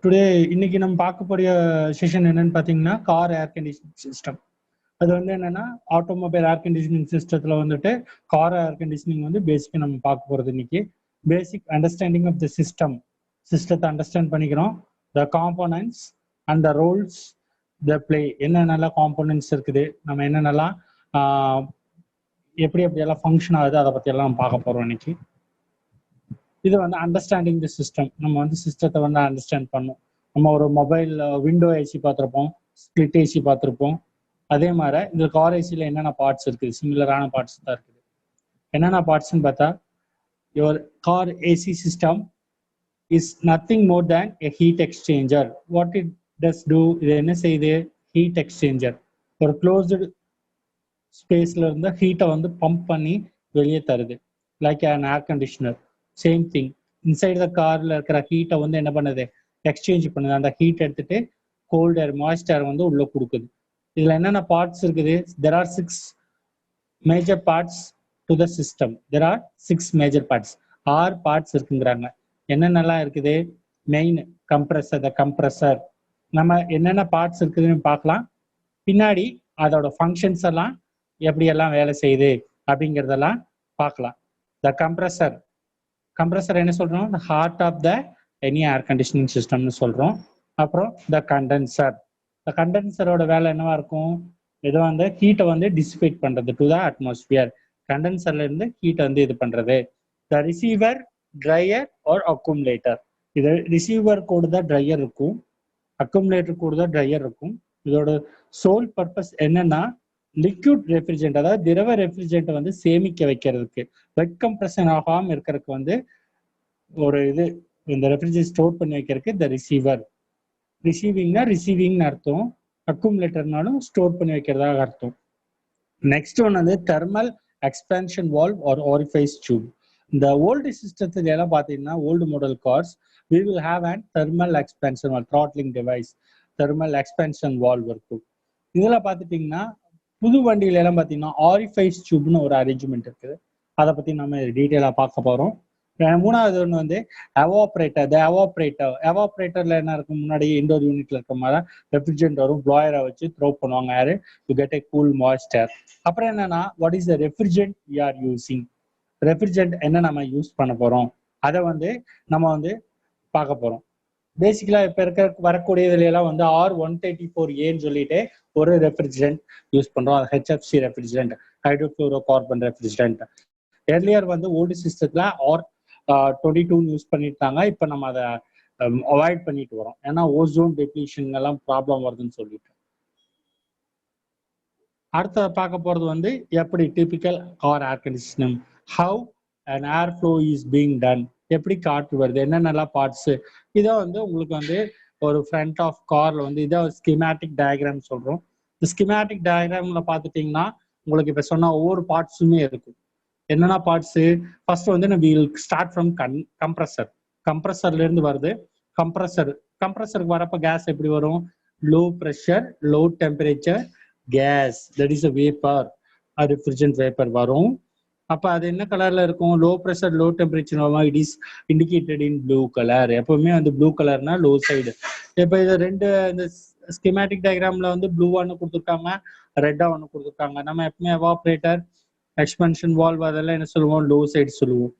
Today இன்னைக்கு நம்ம பார்க்கக்கூடிய செஷன் என்னன்னு பார்த்தீங்கன்னா கார் ஏர் கண்டிஷனிங் சிஸ்டம். அது வந்து என்னன்னா ஆட்டோமொபைல் ஏர் கண்டிஷனிங் சிஸ்டத்துல வந்துட்டு கார் ஏர் கண்டிஷனிங் வந்து பேசிக்காக நம்ம பார்க்க போகிறது இன்னைக்கு. பேசிக் அண்டர்ஸ்டாண்டிங் ஆஃப் த சிஸ்டத்தை அண்டர்ஸ்டாண்ட் பண்ணிக்கிறோம். த components and the roles the play, என்னென்னலாம் காம்போனன்ட்ஸ் இருக்குது, நம்ம என்னென்னலாம் எப்படியெல்லாம் ஃபங்க்ஷன் ஆகுது, அதை பற்றி எல்லாம் பார்க்க போகிறோம் இன்னைக்கு. இது வந்து அண்டர்ஸ்டாண்டிங் தி சிஸ்டம். நம்ம வந்து சிஸ்டத்தை வந்து அண்டர்ஸ்டாண்ட் பண்ணோம். நம்ம ஒரு மொபைல் விண்டோ ஏசி பார்த்துருப்போம், ஸ்பிளிட் ஏசி பார்த்துருப்போம். அதே மாதிரி இந்த கார் ஏசியில் என்னென்ன பார்ட்ஸ் இருக்குது, சிமிலரான பார்ட்ஸ் தான் இருக்குது. என்னென்ன பார்ட்ஸ்ன்னு பார்த்தா, your car AC system is nothing more than a heat exchanger. What it does do, இது என்ன செய்யுது? Heat exchanger. ஒரு க்ளோஸ்டு ஸ்பேஸ்ல இருந்து ஹீட்டை வந்து பம்ப் பண்ணி வெளியே தருது. Like an air conditioner, same thing. Inside the கார்ல இருக்கிற ஹீட்டை வந்து என்ன பண்ணுது? எக்ஸ்சேஞ்ச் பண்ணுது. அந்த ஹீட் எடுத்துட்டு கோல்ட் ஏர், மாய்ஸ்ட் ஏர் வந்து உள்ள கொடுக்குது. இதுல என்னென்ன பார்ட்ஸ் இருக்குது? there are 6 major parts to the system. there are 6 major parts. 6 parts இருக்குங்கிறாங்க. என்னென்னலாம் இருக்குது? மெயின் கம்ப்ரஸர், த கம்ப்ரஸர். நம்ம என்னென்ன பார்ட்ஸ் இருக்குதுன்னு பார்க்கலாம். பின்னாடி அதோட ஃபங்க்ஷன்ஸ் எல்லாம் எப்படியெல்லாம் வேலை செய்யுது அப்படிங்கிறதெல்லாம் பார்க்கலாம். த கம்ப்ரஸர், கம்ப்ரஸர் என்ன சொல்றோம்? The heart of the any air conditioning சிஸ்டம்னு சொல்றோம். அப்புறம் த கண்டென்சர், த கண்டென்சரோட வேலை என்னவா இருக்கும்? இது வந்து ஹீட்டை வந்து டிசிபேட் பண்றது டு த அட்மாஸ்பியர். கண்டென்சர்ல இருந்து ஹீட்டை வந்து இது பண்றது. The receiver, dryer or accumulator. இது ரிசீவர் கூட தான் ட்ரையர் இருக்கும், அக்குமுலேட்டர் கூட தான் ட்ரையர் இருக்கும். இதோட சோல் பர்பஸ் என்னன்னா லிக்விட் ரெஃப்ரிஜரண்ட், அதாவது திரவ ரெஃப்ரிஜரண்ட்டை வந்து சேமிக்க வைக்கிறதுக்கு, வெட் கம்ப்ரஷன் ஆகாம இருக்கிறதுக்கு வந்து ஒரு இது இந்த ரெஃப்ரிஜரேட் ஸ்டோர் பண்ணி வைக்கிறதுக்கு இந்த ரிசீவர். ரிசீவிங்னா ரிசீவிங்னு அர்த்தம், அக்குமுலேட்டர்னாலும் ஸ்டோர் பண்ணி வைக்கிறதாக அர்த்தம். நெக்ஸ்ட் ஒன் வந்து thermal expansion valve or orifice tube. இந்த ஓல்டு சிஸ்டத்துல எல்லாம் பார்த்தீங்கன்னா, old model cars we will have an thermal expansion or throttling device, thermal expansion valve இருக்கும். இதெல்லாம் பார்த்துட்டீங்கன்னா புது வண்டியில எல்லாம் பார்த்தீங்கன்னா ஆரிஃபைஸ் டியூப்னு ஒரு அரேஞ்ச்மெண்ட் இருக்குது. அதை பத்தி நம்ம டீட்டெயிலாக பார்க்க போறோம். மூணாவது ஒன்று வந்து எவாப்ரேட்டர். எவாப்ரேட்டர்ல என்ன இருக்கும்? முன்னாடி இண்டோர் யூனிட்ல இருக்க மாதிரி ரெஃப்ரிஜரண்ட் வரும், ப்ளாயரை வச்சு த்ரோ பண்ணுவாங்க air to get a cool moisture. அப்புறம் என்னன்னா what is the refrigerant we are using, refrigerant என்ன நம்ம யூஸ் பண்ண போறோம், அதை வந்து நம்ம வந்து பார்க்க போறோம். பேசிக்கலா இப்ப இருக்க வரக்கூடியதுல எல்லாம் வந்து R134Aன்னு சொல்லிட்டு ஒரு ரெஃப்ரிஜரண்ட் யூஸ் பண்றோம். அது HFC refrigerant, hydrofluorocarbon refrigerant. Earlier வந்து ஓல்டு சிஸ்டத்துல R22 யூஸ் பண்ணிட்டாங்க. இப்ப நம்ம அதை அவாய்ட் பண்ணிட்டு வரோம், ஏன்னா ஓசோன் டெப்ளீஷன் எல்லாம் ப்ராப்ளம் வருதுன்னு சொல்லிட்டு. அடுத்த பார்க்க போறது வந்து எப்படி typical car air conditioning, how an air flow is being done, எப்படி காற்று வருது, என்னென்னலாம் பார்ட்ஸ். இதை வந்து உங்களுக்கு வந்து ஒரு ஃப்ரண்ட் ஆஃப் கார்ல வந்து இதை ஸ்கிமேட்டிக் டயக்ராம் சொல்றோம். இந்த ஸ்கிமேட்டிக் டயக்ராம்ல பார்த்துட்டீங்கன்னா உங்களுக்கு இப்ப சொன்ன ஒவ்வொரு பார்ட்ஸுமே இருக்கும். என்னென்ன பார்ட்ஸ்? ஃபர்ஸ்ட் வந்து நம்ம ஸ்டார்ட் ஃப்ரம் கம்ப்ரஸர். கம்ப்ரஸர்ல இருந்து வருது. கம்ப்ரஸருக்கு வரப்ப கேஸ் எப்படி வரும்? Low pressure, low temperature gas, that is a vapour, refrigerant vapour வரும். அப்ப அது என்ன கலர்ல இருக்கும்? Low pressure, low temperature, it is indicated in blue colour. எப்பவுமே வந்து ப்ளூ கலர்னா லோ சைடு. இப்ப இது ரெண்டு இந்த ஸ்கிமேட்டிக் டயக்ராம்ல வந்து ப்ளூவா ஒன்று கொடுத்துருக்காங்க, ரெட்டா ஒன்று கொடுத்துருக்காங்க. நம்ம எப்பவுமே எவாப்ரேட்டர், எக்ஸ்பென்ஷன் வால்வ் அதெல்லாம் என்ன சொல்லுவோம்? லோ சைடு சொல்லுவோம்.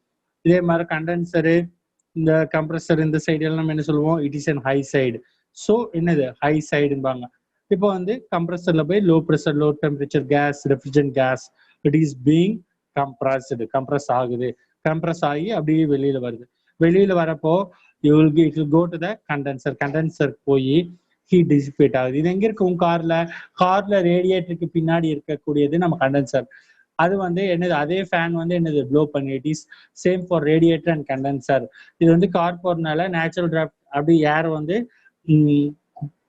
இதே மாதிரி கண்டென்சரு, இந்த கம்ப்ரஸர் இந்த சைடு எல்லாம் நம்ம என்ன சொல்லுவோம்? It is an high side. So என்னது? ஹை சைடும்பாங்க. இப்போ வந்து கம்ப்ரஸர்ல போய் low pressure, low temperature gas, refrigerant gas, it is being compress ஆகுது. கம்ப்ரஸ் ஆகி அப்படியே வெளியில வருது. வெளியில வரப்போ it will go to the condenser. Condenser போய் ஹீட் டிசிபேட் ஆகுது. இது எங்க இருக்கும்? கார்ல ரேடியேட்டருக்கு பின்னாடி இருக்கக்கூடியது நம்ம கண்டென்சர். அது வந்து என்னது? அதே ஃபேன் வந்து என்னது? ப்ளோ பண்ணி. It is same for radiator and condenser. இது வந்து கார் போறதுனால நேச்சுரல் டிராஃப்ட் அப்படி ஏர் வந்து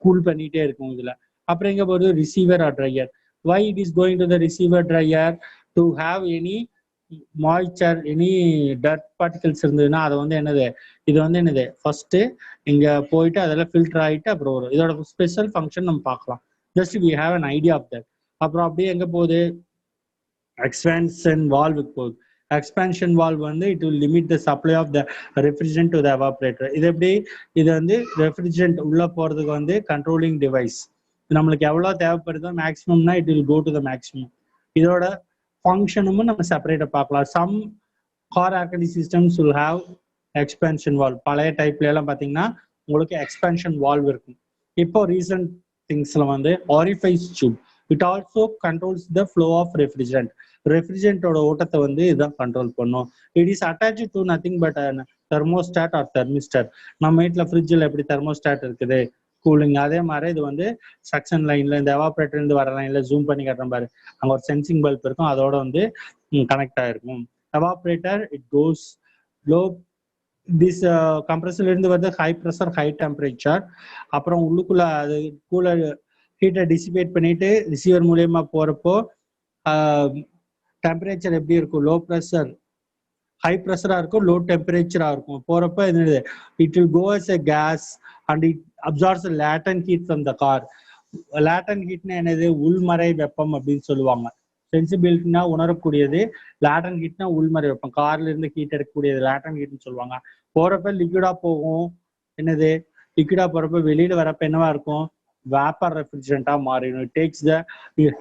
கூல் பண்ணிட்டே இருக்கும் இதுல. அப்புறம் எங்க போகுது? Receiver or dryer. why it is going to the receiver dryer? to have any moisture, any dirt particles இருந்ததுன்னா அதை வந்து என்னது? இது வந்து என்னது? ஃபர்ஸ்ட் இங்க போயிட்டு அதெல்லாம் ஃபில்டர் ஆகிட்டு அப்புறம் வரும். இதோட ஸ்பெஷல் ஃபங்க்ஷன் நம்ம பார்க்கலாம். Just we have an idea of that. அப்புறம் அப்படியே எங்க போகுது? எக்ஸ்பேன்ஷன் வால்வுக்கு போகுது. எக்ஸ்பேன்ஷன் வால்வ் வந்து it will limit the supply of the refrigerant to the evaporator. இது எப்படி, இது வந்து ரெஃப்ரிஜரண்ட் உள்ள போறதுக்கு வந்து கண்ட்ரோலிங் டிவைஸ். நம்மளுக்கு எவ்வளவு தேவைப்படுதோ மேக்ஸிமம்னா it will go to the maximum. இதோட ஃபங்க்ஷனும் நம்ம செப்பரேட்டா பார்க்கலாம். Some car air conditioning systems will have expansion valve. பழைய டைப்ல எல்லாம் பாத்தீங்கன்னா உங்களுக்கு எக்ஸ்பேன்ஷன் வால்வ் இருக்கும். இப்போ ரீசன்ட் திங்ஸ்ல வந்து orifice tube, it also controls the flow of refrigerant. ரெஃப்ரிஜரண்டோட ஓட்டத்தை வந்து இதுதான் கண்ட்ரோல் பண்ணும். It is attach to nothing but thermostat or thermistor. நம்ம வீட்டில் ஃப்ரிட்ஜில் எப்படி தெர்மோஸ்டாட் இருக்குது கூலிங், அதே மாதிரி இது வந்து சக்ஷன் லைன்ல இந்த எவாப்ரேட்டர் இருந்து வர லைன்ல ஜூம் பண்ணி காட்டுற பாரு, அங்க ஒரு சென்சிங் பல்ப் இருக்கும், அதோட வந்து கனெக்ட் ஆயிருக்கும். Evaporator it goes low, this கம்ப்ரஸர்ல இருந்து வந்து ஹை ப்ரெஷர் ஹை டெம்பரேச்சர், அப்புறம் உள்ளுக்குள்ள அது கூலர் ஹீட்டை டிசிபேட் பண்ணிட்டு ரிசீவர் மூலியமா போறப்போ டெம்பரேச்சர் எப்படி இருக்கும், லோ ப்ரெஷர் ஹை ப்ரெஷரா இருக்கும், லோ டெம்பரேச்சரா இருக்கும். போறப்ப என்னது, it will go as a gas and it absorbs latent heat from the car. Latent ஹீட்னா என்னது, உள்மறை வெப்பம் அப்படின்னு சொல்லுவாங்க. சென்சிபிலிட்டினா உணரக்கூடியது, லேட்டன்ட் ஹீட்னா உள்மறை வெப்பம். கார்ல இருந்து ஹீட் எடுக்கக்கூடியது லேட்டன்ட் ஹீட்னு சொல்லுவாங்க. போறப்ப லிக்விடா போகும், என்னது லிக்விடா போறப்ப வெளியில வரப்ப என்னவா இருக்கும், வேப்பர் ரெஃப்ரிஜரண்டா மாறிடும். It takes the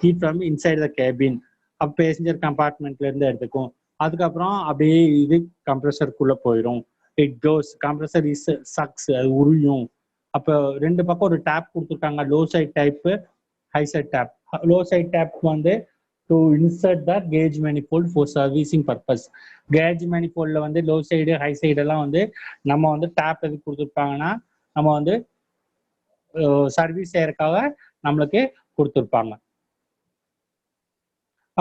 heat from inside the cabin. அப்ப பேசஞ்சர் கம்பார்ட்மெண்ட்ல இருந்து எடுத்துக்கும். அதுக்கப்புறம் அப்படியே இது கம்ப்ரஸருக்குள்ள போயிடும். It goes, compressor is sucks, அது உரியும். அப்போ ரெண்டு பக்கம் ஒரு டேப் கொடுத்துருக்காங்க, low side type high side tap. Low side tap வந்து to insert the gauge manifold for servicing purpose. Gauge மேனிஃபோல்ட்ல வந்து லோ சைடு ஹை சைடு எல்லாம் வந்து நம்ம வந்து டேப் எதுக்கு கொடுத்துருப்பாங்கன்னா நம்ம வந்து சர்வீஸ் செய்யறதுக்காக நம்மளுக்கு கொடுத்துருப்பாங்க.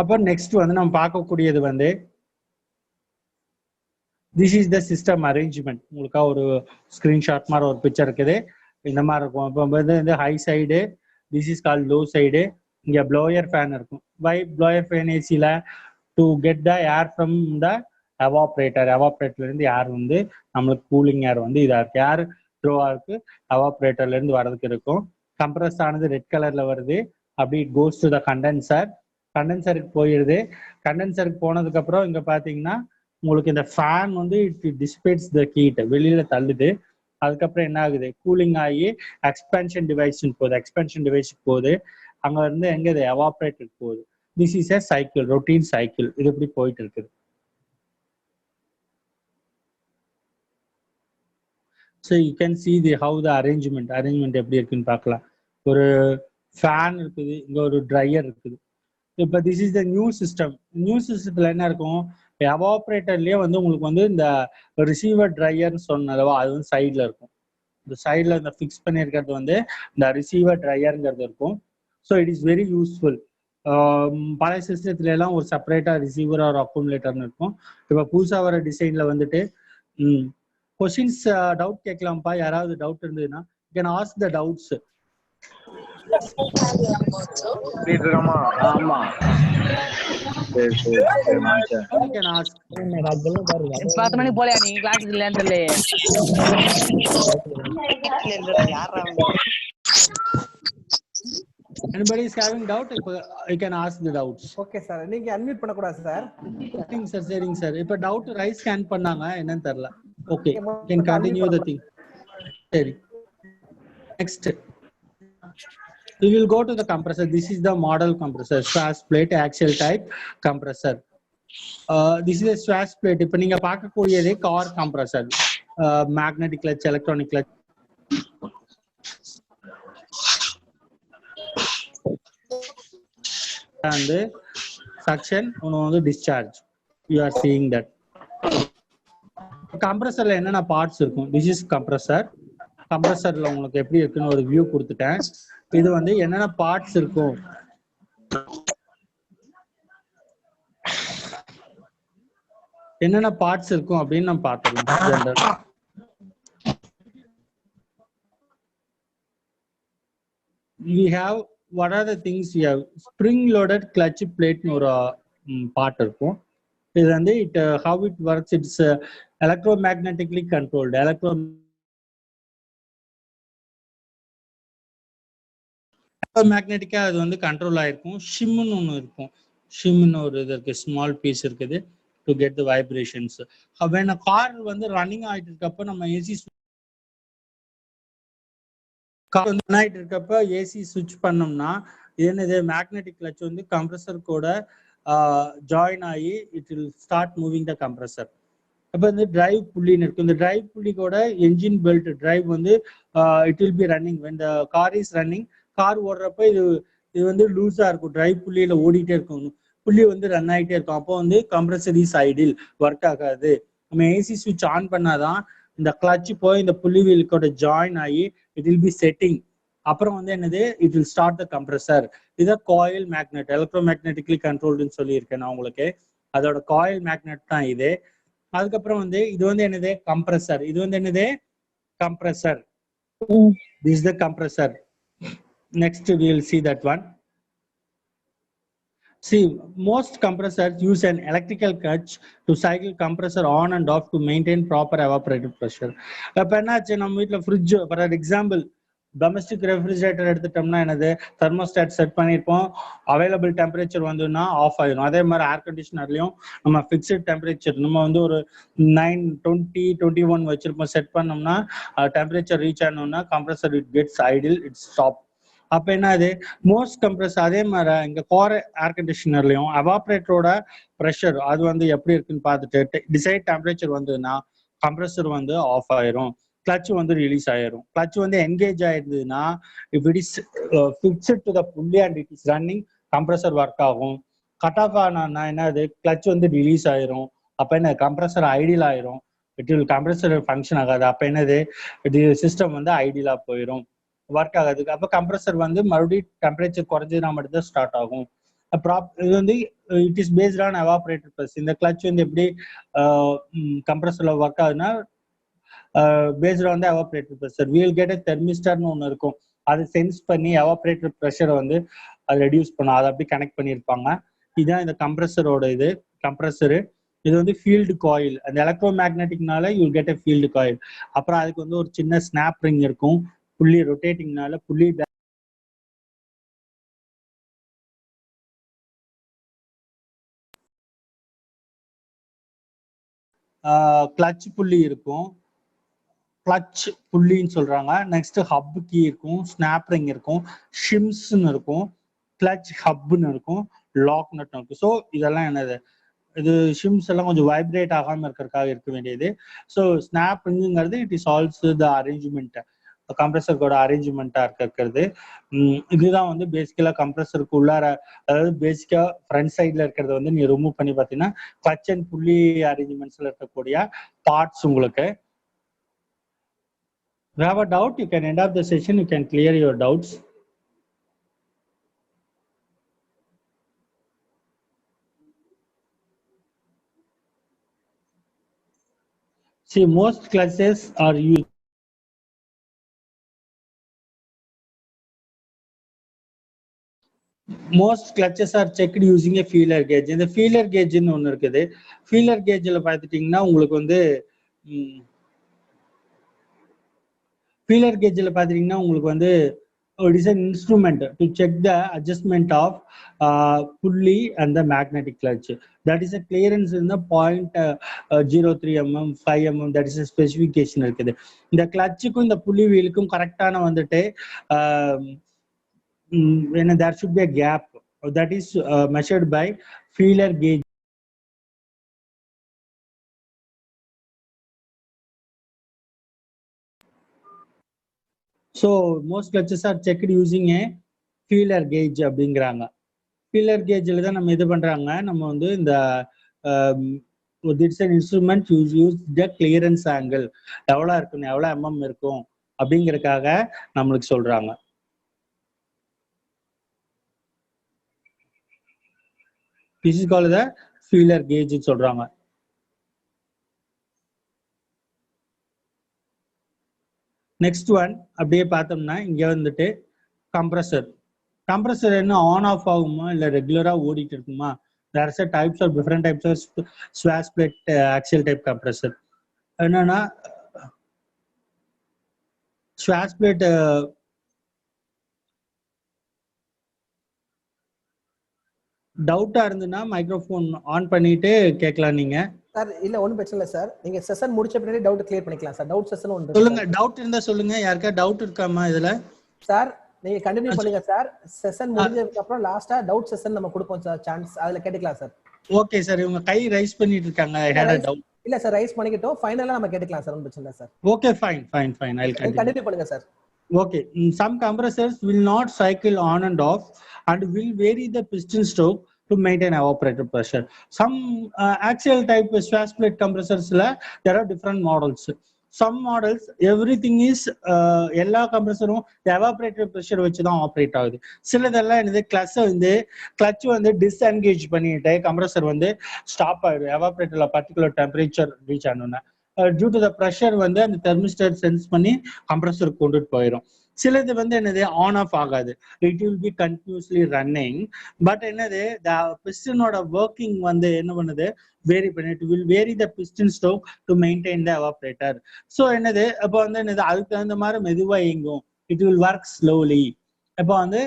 அப்போ நெக்ஸ்ட் வந்து நம்ம பார்க்கக்கூடியது வந்து this is the system arrangement. உங்களுக்கா ஒரு ஸ்கிரீன்ஷாட் மாதிரி ஒரு பிக்சர் இருக்குது, இந்த மாதிரி இருக்கும். இப்போ வந்து இந்த high side, this is call low side. இங்கே ப்ளோயர் ஃபேன் இருக்கும். வை ப்ளோயர் ஃபேன் ஏசியில் to get the air from the evaporator. எவாப்ரேட்டர்லேருந்து ஏர் வந்து நம்மளுக்கு கூலிங் ஏர் வந்து இதாக இருக்குது, ஏர் த்ரோவாக இருக்குது, எவாப்ரேட்டர்லேருந்து வர்றதுக்கு இருக்கும். கம்ப்ரஸ் ஆனது ரெட் கலரில் வருது, அப்படி it goes to the condenser. கண்டென்சருக்கு போயிடுது. கண்டென்சருக்கு போனதுக்கப்புறம் இங்கே பார்த்தீங்கன்னா உங்களுக்கு இந்த ஃபேன் வந்து இட் டிசிபேட்ஸ் த ஹீட், வெளியில தள்ளுது. அதுக்கப்புறம் என்ன ஆகுது, கூலிங் ஆகி எக்ஸ்பென்ஷன் டிவைஸ்க்கு போகுது. எக்ஸ்பென்ஷன் டிவைஸ்க்கு போகுது, அங்க வந்து எங்க இது எவாப்ரேட்டருக்கு போகுது. This is a cycle, routine cycle. இது இப்படி போயிட்டு இருக்குது. So you can see the how the arrangement எப்படி இருக்குன்னு பார்க்கலாம். ஒரு ஃபேன் இருக்குது, இங்க ஒரு ட்ரையர் இருக்குது. இப்போ this is the new system. New சிஸ்டத்துல என்ன இருக்கும், எவாப்ரேட்டர்லயே வந்து உங்களுக்கு வந்து இந்த ரிசீவர் ட்ரையர்னு சொன்னதவா அது வந்து சைட்ல இருக்கும். இந்த சைட்ல இந்த ஃபிக்ஸ் பண்ணியிருக்கிறது வந்து இந்த ரிசீவர் ட்ரையருங்கிறது இருக்கும். So it is very useful. பழைய சிஸ்டத்துல எல்லாம் ஒரு செப்பரேட்டா ரிசீவர் ஒரு அக்குமுலேட்டர்னு இருக்கும். இப்போ புதுசாக வர டிசைன்ல வந்துட்டு கொஸ்டின்ஸ் டவுட் கேட்கலாம்ப்பா. யாராவது டவுட் இருந்ததுன்னா கேன் ஆஸ்க் த டவுட்ஸ். ஆமா சரி சரி சரி மாச்சா கேன் ஆஸ்க். 10 மணிக்கு போலையா நீ கிளாஸுக்கு இல்லையான்னு தெரியல. Anybody is having doubt, you can ask the doubts. Okay sir, நீங்க அன்மியூட் பண்ண கூடாது சார். சரிங்க சார், சரிங்க சார். இப்போ டவுட் ரைஸ் ஸ்கேன் பண்ணாங்க, என்னன்னு தெரியல. Okay, can continue the thing. சரி, next we will go to the compressor. This is the model compressor, swash plate axial type compressor. This is a swash plate. இப்போ நீங்க பார்க்கக்கூடியது car compressor, magnetic clutch, electronic clutch. and suction and discharge. You are seeing that. கம்ப்ரஸர்ல என்னென்ன parts இருக்கும், this is compressor. கம்ப்ரஸர்ல உங்களுக்கு எப்படி இருக்குன்னு ஒரு view கொடுத்துட்டேன். இது வந்து என்னென்ன பார்ட்ஸ் இருக்கும், என்னென்ன பார்ட்ஸ் இருக்கும் அப்படின்னு நம்ம பார்த்துக்கலாம். We have what are the things we have, spring loaded clutch plate னு ஒரு பார்ட் இருக்கும். இது வந்து how it works, it's electromagnetically controlled. எலக்ட்ரோமேக்னெட்டிக்கா அது வந்து கண்ட்ரோல் ஆயிருக்கும். ஷிம்னு ஒன்று இருக்கும், ஷிம்னு ஒரு இது இருக்கு, ஸ்மால் பீஸ் இருக்குது. to get the vibrations. When a car வந்து running ஆயிட்டு இருக்கப்ப நம்ம ஏசி கார் வந்து ரன் ஆயிட்டு இருக்கப்ப ஏசி ஸ்விட்ச் பண்ணோம்னா என்னது மேக்னெட்டிக் கிளட்ச் வந்து கம்ப்ரஸர் கூட ஜாயின் ஆகி it will start moving the compressor. அப்போ வந்து டிரைவ் புள்ளின்னு இருக்கும். இந்த டிரைவ் புள்ளி கூட என்ஜின் பெல்ட் டிரைவ் வந்து it will be running. When the car is running, car ஓடுறப்ப இது வந்து லூஸா இருக்கும், டிரைவ் புள்ளியில ஓடிட்டே இருக்கும், புள்ளி வந்து ரன் ஆகிட்டே இருக்கும். அப்போ வந்து கம்ப்ரஸர் இஸ் ஐடில், ஒர்க் ஆகாது. நம்ம ஏசி ஸ்விட்ச் ஆன் பண்ணாதான் இந்த கிளட்ச் போய் இந்த புள்ளி வீலுக்கோட ஜாயின் ஆகி இட் வில் பி செட்டிங். அப்புறம் வந்து என்னது, it will start the compressor. இதை காயில் மேக்னெட், எலக்ட்ரோ மேக்னெட்டிக்லி கண்ட்ரோல்டுன்னு சொல்லியிருக்கேன் நான் உங்களுக்கு. அதோட காயில் மேக்னெட் தான் இது. அதுக்கப்புறம் வந்து இது வந்து என்னது, கம்ப்ரஸர். இது வந்து என்னது, compressor. This is the compressor. Next we will see that one. See, most compressors use an electrical clutch to cycle compressor on and off to maintain proper evaporative pressure. அப்ப என்னாச்சு, நம்ம வீட்டுல fridge for example domestic refrigerator எடுத்துட்டோம்னா என்னது, thermostat set பண்ணியிருப்போம், available temperature வந்துன்னா of ஆயிடும். அதே மாதிரி ஏர் கண்டிஷனர்லையும் நம்ம ஃபிக்ஸ்ட் டெம்பரேச்சர் நம்ம வந்து ஒரு 920-21 வச்சிருப்போம், செட் பண்ணோம்னா டெம்பரேச்சர் ரீச் ஆனோம்னா compressor it gets idle, it stop. அப்ப என்னது, மோஸ்ட் கம்ப்ரஸர் அதே மாதிரி இங்க கோர் ஏர் கண்டிஷனர்லயும் எவாபரேட்டரோட ப்ரெஷர் அது வந்து எப்படி இருக்குன்னு பார்த்துட்டு டிசைட் டெம்பரேச்சர் வந்ததுன்னா கம்ப்ரஸர் வந்து ஆஃப் ஆயிரும், கிளட்ச் வந்து ரிலீஸ் ஆயிரும். கிளட்ச் வந்து என்கேஜ் ஆயிருந்ததுன்னா if it is fixed to the pulley and it is running, compressor work ஆகும். கட் ஆஃப் ஆனா என்னது, கிளட்ச் வந்து ரிலீஸ் ஆயிரும். அப்ப என்ன, கம்ப்ரஸர் ஐடியல் ஆயிரும், இட் வில் கம்ப்ரஸர் ஃபங்க்ஷன் ஆகாது. அப்ப என்னது, இது சிஸ்டம் வந்து ஐடியலா போயிடும், ஒர்க் ஆகாதுக்கு. அப்ப கம்ப்ரஸர் வந்து மறுபடியும் டெம்பரேச்சர் குறைஞ்சதுனா மட்டும் தான் ஸ்டார்ட் ஆகும். இது வந்து it is based on evaporator press. இந்த கிளட்ச் வந்து எப்படி கம்ப்ரஸர்ல ஒர்க் ஆகுதுன்னா based on the evaporator pressure. We will get a தெர்மிஸ்டர்னு ஒன்று இருக்கும், அது சென்ஸ் பண்ணி எவாபரேட்டர் ப்ரெஷரை வந்து அது ரெடியூஸ் பண்ணும், அதை அப்படி கனெக்ட் பண்ணியிருப்பாங்க. இதுதான் இந்த கம்ப்ரஸரோட இது கம்ப்ரஸரு. இது வந்து ஃபீல்டு காயில், அந்த எலக்ட்ரோ மேக்னெட்டிக்னால you get a field coil. அப்புறம் அதுக்கு வந்து ஒரு சின்ன ஸ்னாப் ரிங் இருக்கும், புள்ளி ரொட்டேட்டிங்னால புள்ளி கிளட்ச் புள்ளி இருக்கும், கிளட்ச் புள்ளின்னு சொல்றாங்க. நெக்ஸ்ட் ஹப் கீ இருக்கும், ஸ்னாப் ரிங் இருக்கும், ஷிம்ஸ்ன்னு இருக்கும், கிளட்ச் ஹப்னு இருக்கும், லாக் நட் இருக்கும். ஸோ இதெல்லாம் என்னது, இது ஷிம்ஸ் எல்லாம் கொஞ்சம் வைப்ரேட் ஆகாம இருக்கிறதுக்காக இருக்க வேண்டியது. ஸோ ஸ்னாப் ரிங்குங்கிறது it is also the arrangement, கம்ப்ரஸருக்கோட அரேஞ்ச்மெண்ட்டா இருக்கிறது. இதுதான் வந்து பேசிக்கலா கம்ப்ரஸருக்கு உள்ளார, அதாவது பேசிக்கா ஃப்ரண்ட் சைட்ல இருக்கிறத வந்து நீ ரிமூவ் பண்ணி பார்த்தீங்கன்னா கிளட்ச் அண்ட் புள்ளி அரேஞ்ச்மெண்ட்ஸ்ல இருக்கக்கூடிய பார்ட்ஸ் உங்களுக்கு. If you have a doubt, you can end up the session, you can clear your doubts. See, most clutches are used. Most clutches are checked using a feeler gauge. இந்த feeler gauge ன்னு ஒன்று இருக்குது. feeler gaugeல பார்த்துட்டீங்கன்னா உங்களுக்கு வந்து feeler gaugeல பார்த்துட்டீங்கன்னா உங்களுக்கு வந்து it is an instrument to check the adjustment of pulley and the magnetic clutch. That is a clearance in the 0.03 mm, 5 mm, that is a specification இருக்குது. இந்த கிளட்சுக்கும் இந்த புள்ளி வீலுக்கும் கரெக்டான வந்துட்டு there should be a gap that is measured by feeler gauge. So most clutches are checked using a feeler gauge அப்படிங்கிறாங்க. feeler gaugeல தான் நம்ம இது பண்றாங்க, நம்ம வந்து இந்த it's an instrument to use the clearance angle, எவ்வளோ இருக்கணும், எவ்வளோ mm இருக்கும் அப்படிங்கிறதுக்காக நம்மளுக்கு சொல்றாங்க. This is called the feeler gauge சொல்றாங்க. நெக்ஸ்ட் ஒன் அப்படியே பார்த்தோம்னா இங்க வந்துட்டு கம்ப்ரஸர் என்ன ஆன் ஆஃப் ஆகுமா இல்ல ரெகுலரா ஓடிட்டு இருக்குமா? there are types of different types of sway split axial type compressor. என்னன்னா sway split டவுட்டா இருந்துன்னா மைக்ரோஃபோன் ஆன் பண்ணிட்டு கேட்கலாம் நீங்க. சார் இல்ல ஒன்றும் பிரச்சனை இல்லை சார். நீங்க செஷன் முடிச்ச பின்னாடி டவுட் கிளியர் பண்ணிக்கலாம் சார். டவுட் செஷன் ஒன்று சொல்லுங்க, டவுட் இருந்தா சொல்லுங்க. யாருக்கா டவுட் இருக்காமா இதுல? சார் நீங்க கண்டினியூ பண்ணுங்க சார். செஷன் முடிஞ்சதுக்கு அப்புறம் லாஸ்டா டவுட் செஷன் நம்ம கொடுப்போம் சார், சான்ஸ் அதுல கேட்டுக்கலாம் சார். ஓகே சார், இவங்க கை ரைஸ் பண்ணிட்டு இருக்காங்க. ஐ ஹேட் a doubt. இல்ல சார், ரைஸ் பண்ணிக்கிட்டோம். ஃபைனலா நம்ம கேட்டுக்கலாம் சார், ஒன்றும் பிரச்சனை இல்லை sir. Okay fine fine fine, I'll continue. Continue பண்ணுங்க sir. Okay, some compressors will not cycle on and off and will vary the piston stroke to maintain evaporator pressure. Some axial type swash plate compressors there are different models. Some models everything is எல்லா கம்ப்ரஸரும் evaporator pressure வச்சு தான் operate ஆகுது. சிலதெல்லாம் என்னது clutch வந்து disengage பண்ணிட்டு compressor வந்து stop ஆயிடும் எவாபரேட்டர்ல பர்டிகுலர் டெம்பரேச்சர் ரீச் ஆனோன்னா. டியூ டு த ப்ரெஷர் வந்து அந்த தெர்மிஸ்டர் சென்ஸ் பண்ணி கம்ப்ரஸர் கொண்டுட்டு போயிடும். சிலது வந்து என்னது ஆன் ஆஃப் ஆகாது, it will be continuously running. But என்னது பிஸ்டனோட ஒர்க்கிங் வந்து என்ன பண்ணுது, வேரி பண்ணி it will vary the piston stroke to maintain the evaporator. So என்னது அப்போ வந்து என்னது அதுக்கு தகுந்த மாதிரி மெதுவாக இயங்கும். It will work slowly. இப்போ வந்து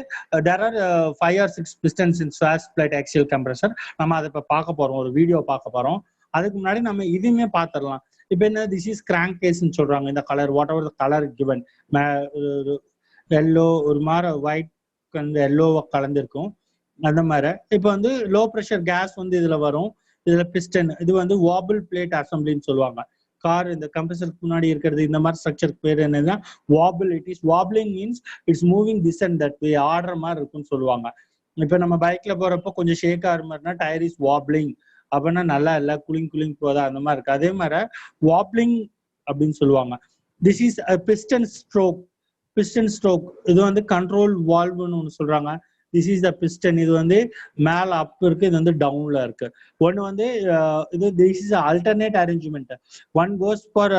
there are 5 or 6 pistons in swash plate axial compressor. நம்ம அதை இப்போ பார்க்க போறோம், ஒரு வீடியோ பார்க்க போறோம். அதுக்கு முன்னாடி நம்ம இதுவுமே பார்த்துடலாம். இப்போ என்ன, திஸ் இஸ் கிராங்க் கேஸ்ன்னு சொல்றாங்க. இந்த colour what ever the colour given, yellow ஒரு மாதிரி ஒயிட் வந்து எல்லோவா கலந்துருக்கும் அந்த மாதிரி. இப்போ வந்து லோ ப்ரெஷர் கேஸ் வந்து இதுல வரும். இதுல பிஸ்டன், இது வந்து வாபிள் பிளேட் அசம்பிளின்னு சொல்லுவாங்க. கார் இந்த கம்ப்ரஸருக்கு முன்னாடி இருக்கிறது இந்த மாதிரி ஸ்ட்ரக்சருக்கு பேர் என்னன்னா wobble. It is வாபிளிங் means it's moving this and that way, ஆடுற மாதிரி இருக்குன்னு சொல்லுவாங்க. இப்போ நம்ம பைக்ல போறப்போ கொஞ்சம் ஷேக் ஆகிற மாதிரினா டயர் இஸ் வாப்ளிங், அப்படின்னா நல்லா இல்லை, குளிங் போதா அந்த மாதிரி இருக்கு. அதே மாதிரி வாப்ளிங் அப்படின்னு சொல்லுவாங்க. This is piston stroke. இது வந்து கண்ட்ரோல் வால்வ்னு ஒன்று சொல்றாங்க. This is the piston. இது வந்து மேல அப் இருக்கு, இது வந்து டவுன்ல இருக்கு. ஒன்று வந்து இது this is alternate arrangement. One goes for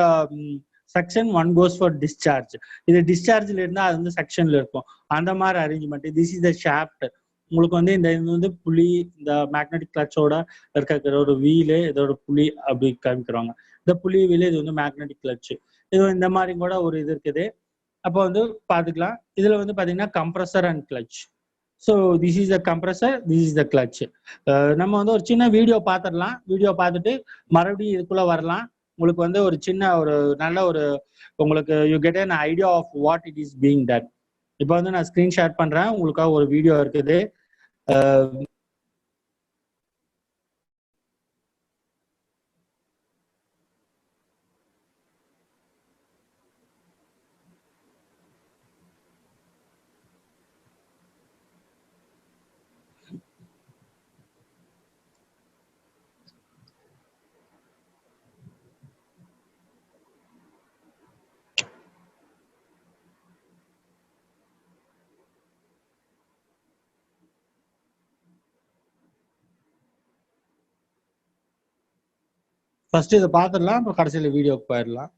section, one goes for discharge. இது டிஸ்சார்ஜ்ல இருந்தா அது வந்து செக்ஷன்ல இருக்கும், அந்த மாதிரி arrangement. This is the shaft. உங்களுக்கு வந்து இந்த இது வந்து புலி, இந்த மேக்னெட்டிக் கிளச்சோட இருக்கிற ஒரு வீலு, இதோட புலி அப்படி காமிக்கிறாங்க. இந்த புலி வீலு, இது வந்து மேக்னெட்டிக் கிளச். இது இந்த மாதிரி கூட ஒரு இது இருக்குது. அப்போ வந்து பாத்துக்கலாம். இதுல வந்து பாத்தீங்கன்னா compressor and clutch. So this is the compressor, this is the clutch. நம்ம வந்து ஒரு சின்ன வீடியோ பார்த்துடலாம். வீடியோ பார்த்துட்டு மறுபடியும் இதுக்குள்ள வரலாம். உங்களுக்கு வந்து ஒரு சின்ன ஒரு நல்ல ஒரு உங்களுக்கு you get an idea of what it is being done. இப்போ வந்து நான் ஸ்கிரீன் ஷேர் பண்றேன், உங்களுக்காக ஒரு வீடியோ இருக்குது. ஃபர்ஸ்ட் இதை பார்த்துடலாம், அப்புறம் கடைசியில் வீடியோக்கு போயிடலாம்.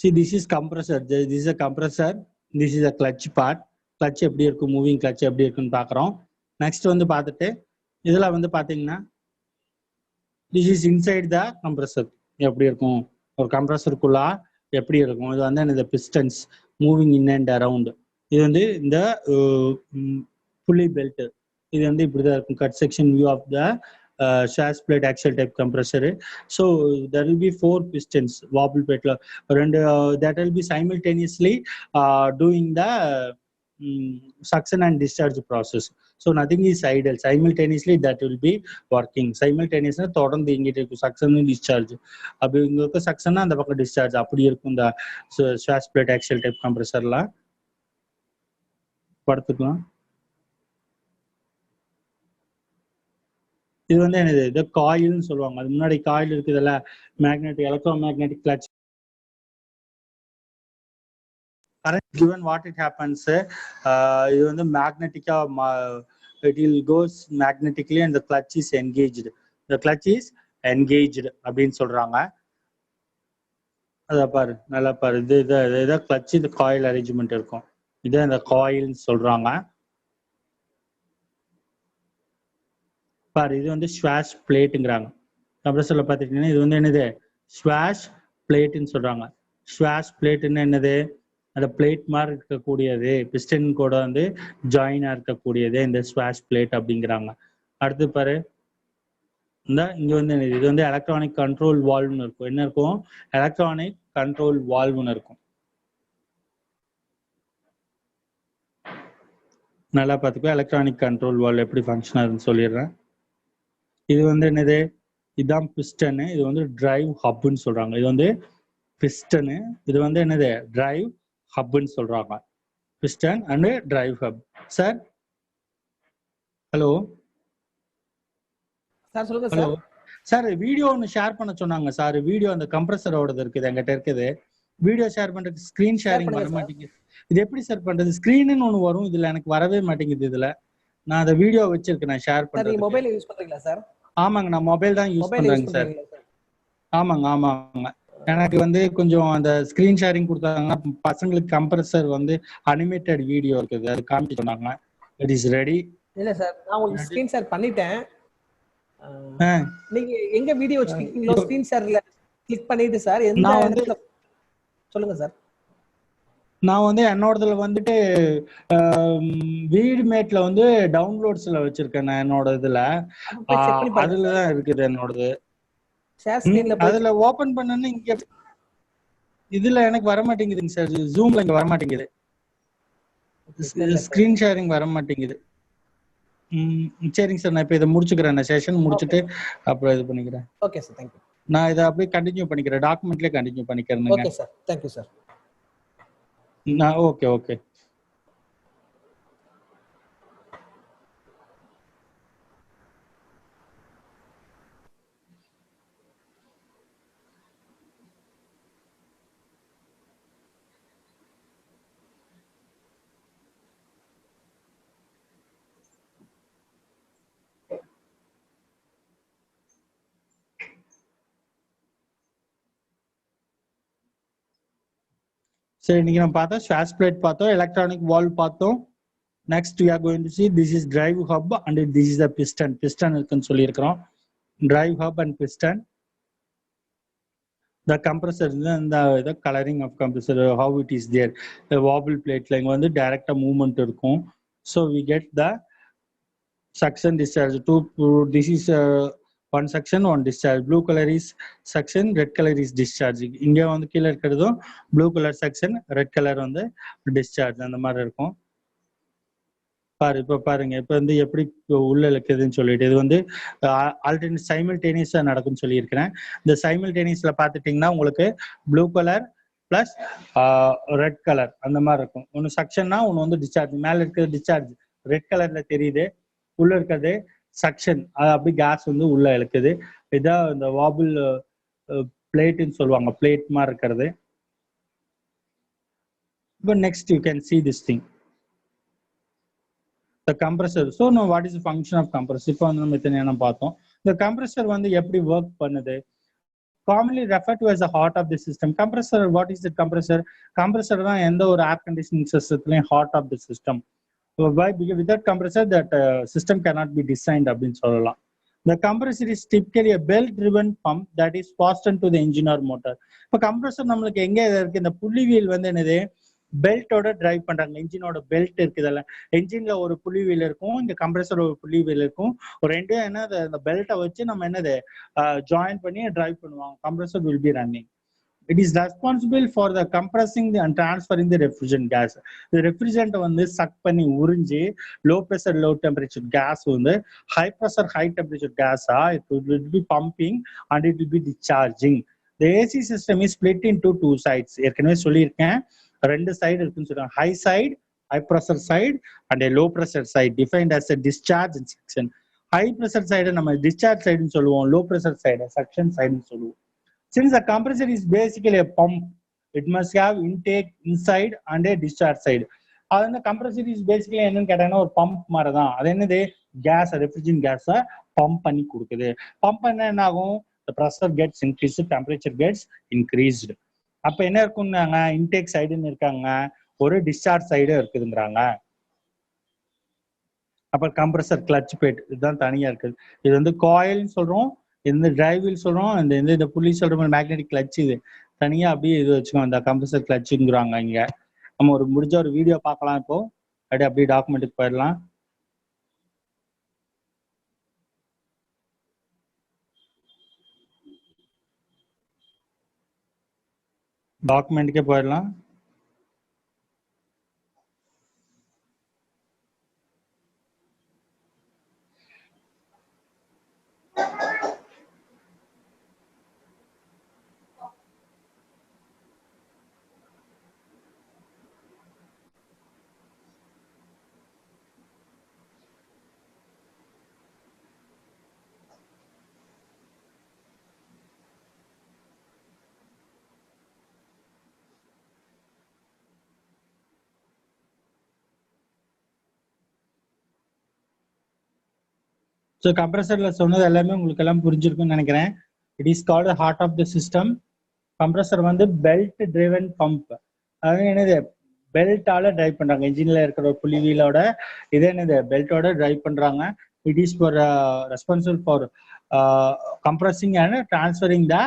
See, this is compressor. This is a compressor. This is a clutch part. Clutch எப்படி இருக்கும், மூவிங் கிளட்ச் எப்படி இருக்குன்னு பார்க்குறோம். நெக்ஸ்ட் வந்து பார்த்துட்டு இதில் வந்து பார்த்தீங்கன்னா this is inside the compressor. எப்படி இருக்கும், ஒரு கம்ப்ரஸருக்குள்ளா எப்படி இருக்கும். இது வந்து இந்த pistons moving in and around. இது வந்து இந்த புல்லி பெல்ட். இது வந்து இப்படிதான் இருக்கும். Cut section view of the swash plate axial type compressor. So there will be 4 pistons wobble plate and that will be simultaneously doing the suction and discharge process. So nothing is idle. Simultaneously that will be working. Simultaneously தொடர்ந்து இங்கிட்டு இருக்கும் suction and discharge. அப்படி இங்க இருக்க suction அந்த பக்கம் discharge அப்படி இருக்கும் இந்த swash plate axial type compressorல. படுத்துக்கலாம். இது வந்து என்னது, இது காயில்னு சொல்லுவாங்க. அது முன்னாடி காயில் இருக்குதுல்ல, magnetic electro magnetic clutch. Current given what it happens, இது வந்து மேக்னெட்டிக்கா it will goes magnetically and the clutch is engaged. The clutch is engaged அப்படின்னு சொல்றாங்க. அத பாரு, நல்லா பாரு. இது கிளட்ச், இந்த காயில் அரேஞ்ச்மெண்ட் இருக்கும். இது அந்த காயில்னு சொல்றாங்க. பாரு, இது வந்து ஸ்வாஷ் பிளேட்டுங்கிறாங்க. கம்ப்ரஸர்ல பார்த்துட்டீங்கன்னா இது வந்து என்னது ஸ்வாஷ் பிளேட்னு சொல்றாங்க. ஸ்வாஷ் பிளேட்னு என்னது அந்த பிளேட் மாதிரி இருக்கக்கூடியது, பிஸ்டன் கூட வந்து ஜாயினா இருக்கக்கூடியது இந்த ஸ்வாஷ் பிளேட் அப்படிங்கிறாங்க. அடுத்து பாரு இங்க வந்து இது வந்து எலக்ட்ரானிக் கண்ட்ரோல் வால்வ்னு இருக்கும். என்ன இருக்கும்? எலக்ட்ரானிக் கண்ட்ரோல் வால்வ்னு இருக்கும். நல்லா பார்த்துக்கோ. எலக்ட்ரானிக் கண்ட்ரோல் வால்வ் எப்படி ஃபங்க்ஷன் ஆகுதுன்னு சொல்லிடுறேன். இது வந்து என்னது? இதுதான் பிஸ்டனு. இது வந்து டிரைவ் ஹப்னு சொல்றாங்க. இது வந்து பிஸ்டனு. இது வந்து என்னது? டிரைவ் ஹப்னு சொல்றாங்க. Piston and drive hub. Sir hello sir சொல்லுங்க ஹலோ சார். சார் வீடியோ ஒன்று ஷேர் பண்ண சொன்னாங்க சார். வீடியோ அந்த கம்ப்ரஸரோடது இருக்குது என்கிட்ட இருக்குது. வீடியோ ஷேர் பண்றதுக்கு ஸ்கிரீன் ஷேரிங் வர மாட்டேங்குது. இது எப்படி சார் பண்றது? ஸ்கிரீன்னு ஒன்று வரும், இதுல எனக்கு வரவே மாட்டேங்குது. இதுல நான் அந்த வீடியோ வச்சிருக்கேன், நான் ஷேர் பண்றேன். நீங்க மொபைல் யூஸ் பண்றீங்களா சார்? ஆமாங்க, நான் மொபைல் தான் யூஸ் பண்றேங்க சார். ஆமாங்க ஆமாங்க. எனக்கு வந்து கொஞ்சம் அந்த ஸ்கிரீன் ஷேரிங் கொடுத்தாங்கன்னா பசங்களுக்கு கம்ப்ரஸர் வந்து அனிமேட்டட் வீடியோ இருக்குது, அது காமிக்க சொன்னாங்க. It is ready. இல்ல சார், நான் உங்களுக்கு ஸ்கிரீன் ஷேர் பண்ணிட்டேன். நீங்க எங்க வீடியோ வச்சிருக்கீங்களோ ஸ்கிரீன் ஷேர்ல கிளிக் பண்ணிட்டு சார் எந்த இடத்துல சொல்லுங்க சார். நான் வந்து என்னோடதுல வந்துட்டு வீடுமேட்ல வந்து டவுன்லோட்ஸ்ல வச்சிருக்கேன். நான் என்னோட இதுல அதுலதான் இருக்குது என்னோடது. அதுல ஓபன் பண்ணனும். இங்க இதுல எனக்கு வர மாட்டேங்குதுங்க சார். ஜூம்ல இங்க வர மாட்டேங்குது. ஸ்கிரீன் ஷேரிங் வர மாட்டேங்குது. சரிங்க சார், நான் இப்ப இதை முடிச்சுக்கிறேன். நான் செஷன் முடிச்சுட்டு அப்புறம் இது பண்ணிக்கிறேன். Okay sir, thank you. நான் இதை அப்படியே கண்டினியூ பண்ணிக்கிறேன், டாக்குமெண்ட்லயே கண்டினியூ பண்ணிக்கிறேன். Okay sir, thank you sir. Okay okay. சரி, இன்னைக்கு நம்ம பார்த்தோம் ஸ்வாஷ் பிளேட் பார்த்தோம், எலக்ட்ரானிக் வால்வ் பார்த்தோம். Next we are going to see this is drive hub and this is the piston. Piston இருக்குன்னு சொல்லியிருக்கிறோம். Drive hub and piston. The compressor and the coloring of compressor, how it is there. The wobble plate ல வந்து direct movement இருக்கும். So we get the suction discharge. This is one section, one discharge. Blue color is suction, red color is discharge. இங்க வந்து கீழ இருக்கிறதும் blue color section, red color வந்து discharge. அந்த மாதிரி இருக்கும். இப்ப பாருங்க, இப்ப வந்து எப்படி உள்ள இருக்குதுன்னு சொல்லிட்டு இது வந்து ஆல்டர்னேட் சைமல்டேனியஸா நடக்கும்னு சொல்லியிருக்கிறேன். இந்த சைமல்டேனியஸ்ல பாத்துட்டீங்கன்னா உங்களுக்கு blue colour plus red colour அந்த மாதிரி இருக்கும். ஒன்னு சக்ஷன்னா ஒன்னு வந்து டிஸ்சார்ஜ். மேல இருக்கிறது டிஸ்சார்ஜ் ரெட் கலர்ல தெரியுது, உள்ள இருக்கிறது சக்ஷன், அது அப்படி கேஸ் வந்து உள்ள இழுக்குது. இதான் இந்த வாபிள் பிளேட்னு சொல்லுவாங்க, பிளேட் மாதிரி இருக்கிறது. இப்போ next you can see this thing, the compressor. So now what is the function of compressor? இப்போ வந்து நம்ம இத்தனை பார்த்தோம். இந்த compressor வந்து எப்படி ஒர்க் பண்ணுது? commonly referred to as the heart of the system. Compressor, what is the compressor? Compressor தான் எந்த ஒரு air conditioning systemலயும் heart of the system. Why? Because without compressor that system cannot be designed அப்படின்னு சொல்லலாம். The compressor is typically a belt driven pump that is fastened to the engine or motor. இப்போ compressor நம்மளுக்கு எங்க இருக்கு? இந்த புள்ளிவியல் வந்து என்னது? பெல்ட்டோட டிரைவ் பண்றாங்க. என்ஜினோட பெல்ட் இருக்குதுல்ல, என்ஜின்ல ஒரு புள்ளி வீல் இருக்கும், இங்க கம்ப்ரஸர் ஒரு புள்ளி வீல் இருக்கும். ஒரு ரெண்டும் என்ன, அந்த பெல்ட்டை வச்சு நம்ம என்னது ஜாயின் பண்ணி டிரைவ் பண்ணுவாங்க. Compressor will be running. It is responsible for the compressing and transferring the refrigerant gas. The refrigerant வந்து சக் பண்ணி உறிஞ்சி low pressure low temperature gas வந்து high pressure high temperature gas it will be pumping and it will be discharging. The AC system is split into two sides. ஏற்கனவே சொல்லியிருக்கேன், ரெண்டு side இருக்குன்னு சொல்றாங்க. High side, high pressure side and low pressure side defined as a discharge and suction. High pressure side நம்ம discharge சைடுன்னு சொல்லுவோம், low pressure side suction சைடுன்னு சொல்லுவோம். Since the compressor is basically a pump, it must have intake inside and a discharge side. அது compressor is basically என்னன்னு கேட்டாங்கன்னா ஒரு pump மாதிரி தான். அது என்னது? கேஸ், ரெஃப்ரிஜரன்ட் கேஸை பம்ப் பண்ணி கொடுக்குது. பம்ப் பண்ண என்ன ஆகும்? the pressure gets increased, temperature gets increased. அப்ப என்ன இருக்குன்னாங்க, இன்டேக் சைடுன்னு இருக்காங்க, ஒரு டிஸ்சார்ஜ் சைடு இருக்குதுங்கிறாங்க. அப்ப கம்ப்ரஸர் கிளட்ச் பிளேட் இதுதான் தனியா இருக்குது. இது வந்து காயில்னு சொல்றோம், இந்த டிரைவ் வீல் சொல்றோம், இந்த புள்ளி சொல்ற மேக்னெட்டிக் கிளட்ச் இது தனியா அப்படியே இது வச்சுக்கோங்க, அந்த கம்ப்ரஸர் கிளட்சுங்கிறாங்க. இங்க நம்ம ஒரு முடிஞ்ச ஒரு வீடியோ பார்க்கலாம். இப்போ அப்படியே டாக்குமெண்ட்டுக்கு போயிடலாம். டாக்குமெண்ட்டுக்கே போயிடலாம். ஸோ கம்ப்ரஸர்ல சொன்னது எல்லாமே உங்களுக்கு எல்லாம் புரிஞ்சிருக்கும்னு நினைக்கிறேன். It is called heart of the system. Compressor வந்து பெல்ட் ட்ரிவன் பம்ப். அதாவது என்னது, பெல்ட்டால டிரைவ் பண்றாங்க. இன்ஜின்ல இருக்கிற ஒரு புள்ளி வீலோட இது என்னது, பெல்ட்டோட டிரைவ் பண்றாங்க. It is for responsible for compressing and transferring the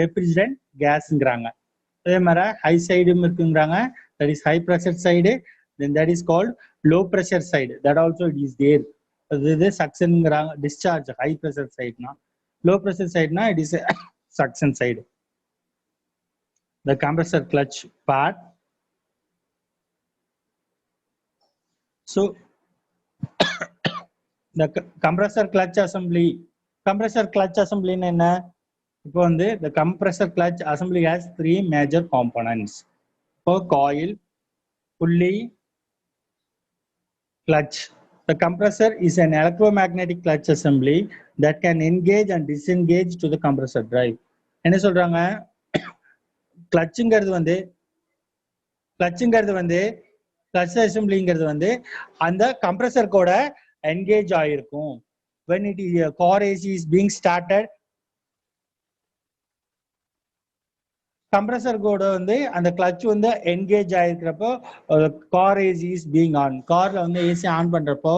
refrigerant கேஸ்ங்கிறாங்க. அதே மாதிரி ஹை சைடும் இருக்குங்கிறாங்க. That is high pressure side. Then that is called low pressure side. That also it is there. இது சக்ஷன்ங்கிறாங்க. டிஸ்சார்ஜ் ஹை ப்ரெஷர் சைடுனா. Low pressure சைடுனா it is suction side. The compressor clutch part. So the compressor clutch assembly. Compressor clutch assembly என்ன? இப்போ வந்து the compressor clutch assembly has 3 major components. இப்போ coil, pulley, clutch. The compressor is an electromagnetic clutch assembly that can engage and disengage to the compressor drive. என்ன சொல்றாங்க, கிளட்சுங்கிறது வந்து clutch அசம்பிளிங்கிறது வந்து அந்த compressor கூட என்கேஜ் ஆயிருக்கும். when it is car AC is being started, compressor கூட வந்து அந்த கிளட்ச் வந்து என்கேஜ் ஆயிருக்கிறப்போ car AC is being on. கார்ல வந்து ஏசி ஆன் பண்றப்போ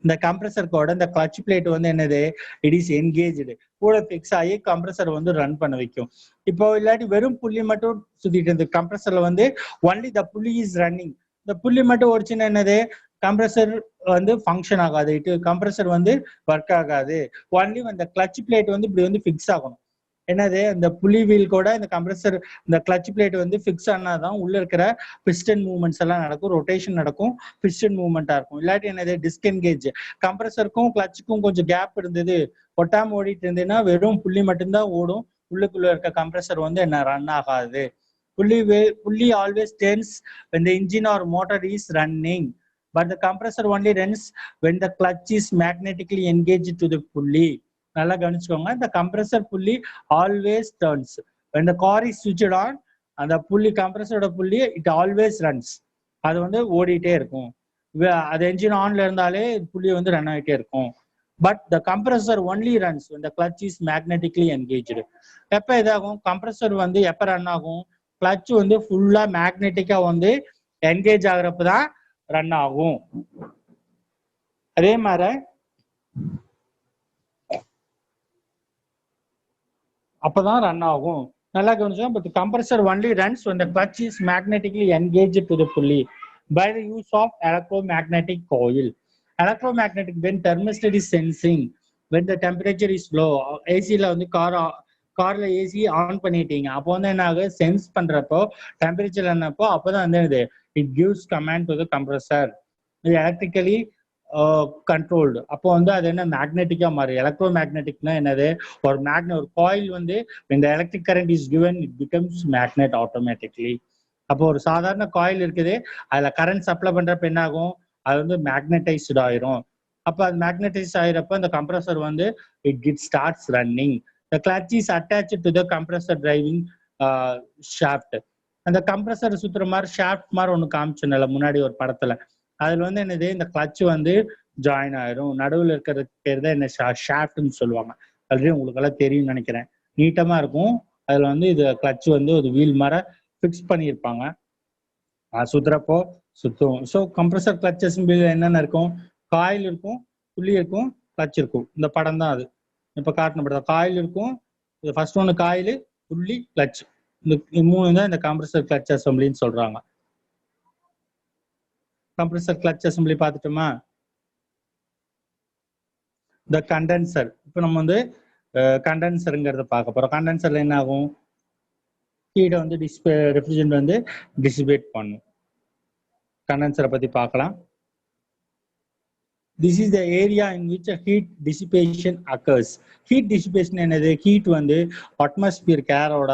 இந்த கம்ப்ரஸர் கூட இந்த கிளட்ச் பிளேட் வந்து என்னது, இட் இஸ் என்கேஜ்டு, கூட ஃபிக்ஸ் ஆகி கம்ப்ரஸர் வந்து ரன் பண்ண வைக்கும். இப்போ இல்லாட்டி வெறும் புள்ளி மட்டும் சுத்திட்டு இருந்து கம்ப்ரஸர்ல வந்து ஒன்லி த புள்ளி இஸ் ரன்னிங். இந்த புள்ளி மட்டும் ஓடிச்சுன்னா என்னது, கம்ப்ரஸர் வந்து ஃபங்க்ஷன் ஆகாது, கம்ப்ரஸர் வந்து ஒர்க் ஆகாது. ஒன்லி அந்த கிளட்ச் பிளேட் வந்து இப்படி வந்து ஃபிக்ஸ் ஆகணும். என்னது, இந்த புள்ளி வீல் கூட இந்த கம்ப்ரஸர் இந்த கிளட்ச் பிளேட் வந்து ஃபிக்ஸ் ஆனாதான் உள்ள இருக்கிற பிஸ்டன் மூவ்மெண்ட்ஸ் எல்லாம் நடக்கும், ரொட்டேஷன் நடக்கும், பிஸ்டன் மூவ்மெண்டா இருக்கும். இல்லாட்டி என்னது, டிஸ்கென்கேஜ். கம்ப்ரஸருக்கும் கிளட்சுக்கும் கொஞ்சம் கேப் இருந்தது, ஒட்டாம ஓடிட்டு இருந்ததுன்னா வெறும் புள்ளி மட்டும்தான் ஓடும், உள்ளுக்குள்ள இருக்க கம்ப்ரஸர் வந்து என்ன ரன் ஆகாது. புள்ளி always turns when the engine or motor is running, but the compressor only runs when the clutch is magnetically engaged to the pulley. நல்லா கவனிச்சுக்கோங்க, இந்த கம்ப்ரஸர் புள்ளி always turns when the car is switched on. அந்த புள்ளி கம்ப்ரஸரோட புள்ளி it always runs, அது வந்து ஓடிட்டே இருக்கும். அது என்ஜின் ஆன்ல இருந்தாலே புள்ளி வந்து ரன் ஆகிட்டே இருக்கும். But the compressor only runs when the clutch is magnetically engaged. எப்ப இதாகும், கம்ப்ரஸர் வந்து எப்ப ரன் ஆகும், கிளட்ச் வந்து ஃபுல்லா மேக்னெட்டிக்கா வந்து என்கேஜ் ஆகுறப்பதான் ரன் ஆகும். அதே மாதிரி அப்பதான் ரன் ஆகும். நல்லா கவனிச்சோம். But the compressor only runs when the clutch is magnetically engaged to the pulley by the use of electromagnetic coil. Electromagnetic, when thermistor is sensing, when the temperature is low. AC ல வந்து கார்ல AC on பண்ணிட்டீங்க, அப்போ வந்து என்ன ஆகுது, sense பண்றப்போ temperature என்னப்போ அப்போதான் வந்து it gives command to the compressor. இது எலக்ட்ரிக்கலி கண்ட்ரோல்டு. அப்போ வந்து அது என்ன, மேக்னெட்டிக்கா மாறி. எலக்ட்ரோ மேக்னெட்டிக்னா என்னது, ஒரு ஒரு காயில் வந்து இந்த electric current is given, it becomes magnet automatically. அப்போ ஒரு சாதாரண காயில் இருக்குது, அதுல கரண்ட் சப்ளை பண்றப்ப என்ன ஆகும், அது வந்து மேக்னடைஸ்டு ஆயிரும். அப்போ அது மேக்னடைஸ் ஆயிரப்ப இந்த கம்ப்ரஸர் வந்து it starts running. The clutch is attached to the compressor driving shaft. அந்த கம்ப்ரஸர் சுத்துற மாதிரி ஷாஃப்ட் மாதிரி ஒன்று காமிச்சோம்ல முன்னாடி ஒரு படத்துல, அதுல வந்து என்னது, இந்த கிளட்ச் வந்து ஜாயின் ஆயிரும். நடுவில் இருக்கிற பேர் தான் என்ன, ஷாஃப்ட்னு சொல்லுவாங்க. ஆல்ரெடி உங்களுக்கு எல்லாம் தெரியும்னு நினைக்கிறேன். நீட்டமா இருக்கும். அதுல வந்து இது கிளட்ச் வந்து ஒரு வீல் மாதிரி ஃபிக்ஸ் பண்ணியிருப்பாங்க, சுத்துறப்போ சுத்தும். ஸோ கம்ப்ரஸர் கிளட்ச் அசம்பிளில என்னென்ன இருக்கும், காயில் இருக்கும், புள்ளி இருக்கும், கிளட்ச் இருக்கும். இந்த படம் தான் அது. இப்போ காட்டினப்பட்ட காயில் இருக்கும். இது ஃபர்ஸ்ட் ஒன்று காயில், புள்ளி, கிளச். இந்த 3 தான் இந்த கம்ப்ரஸர் கிளச் அசம்பிளின்னு சொல்றாங்க. கம்ப்ரஸர் கிளச் அசம்பிளி பார்த்துட்டோமா? இந்த கண்டென்சர், இப்போ நம்ம வந்து கண்டென்சருங்கிறத பார்க்க போறோம். கண்டென்சர்ல என்ன ஆகும்? ஹீட்டை வந்து ரெஃப்ரிஜரண்ட் வந்து டிசிபேட் பண்ணும். கண்டென்சரை பத்தி பார்க்கலாம். This is the area in which a heat dissipation occurs. Heat dissipation என்னது? ஹீட் வந்து அட்மாஸ்பியர் கேரோட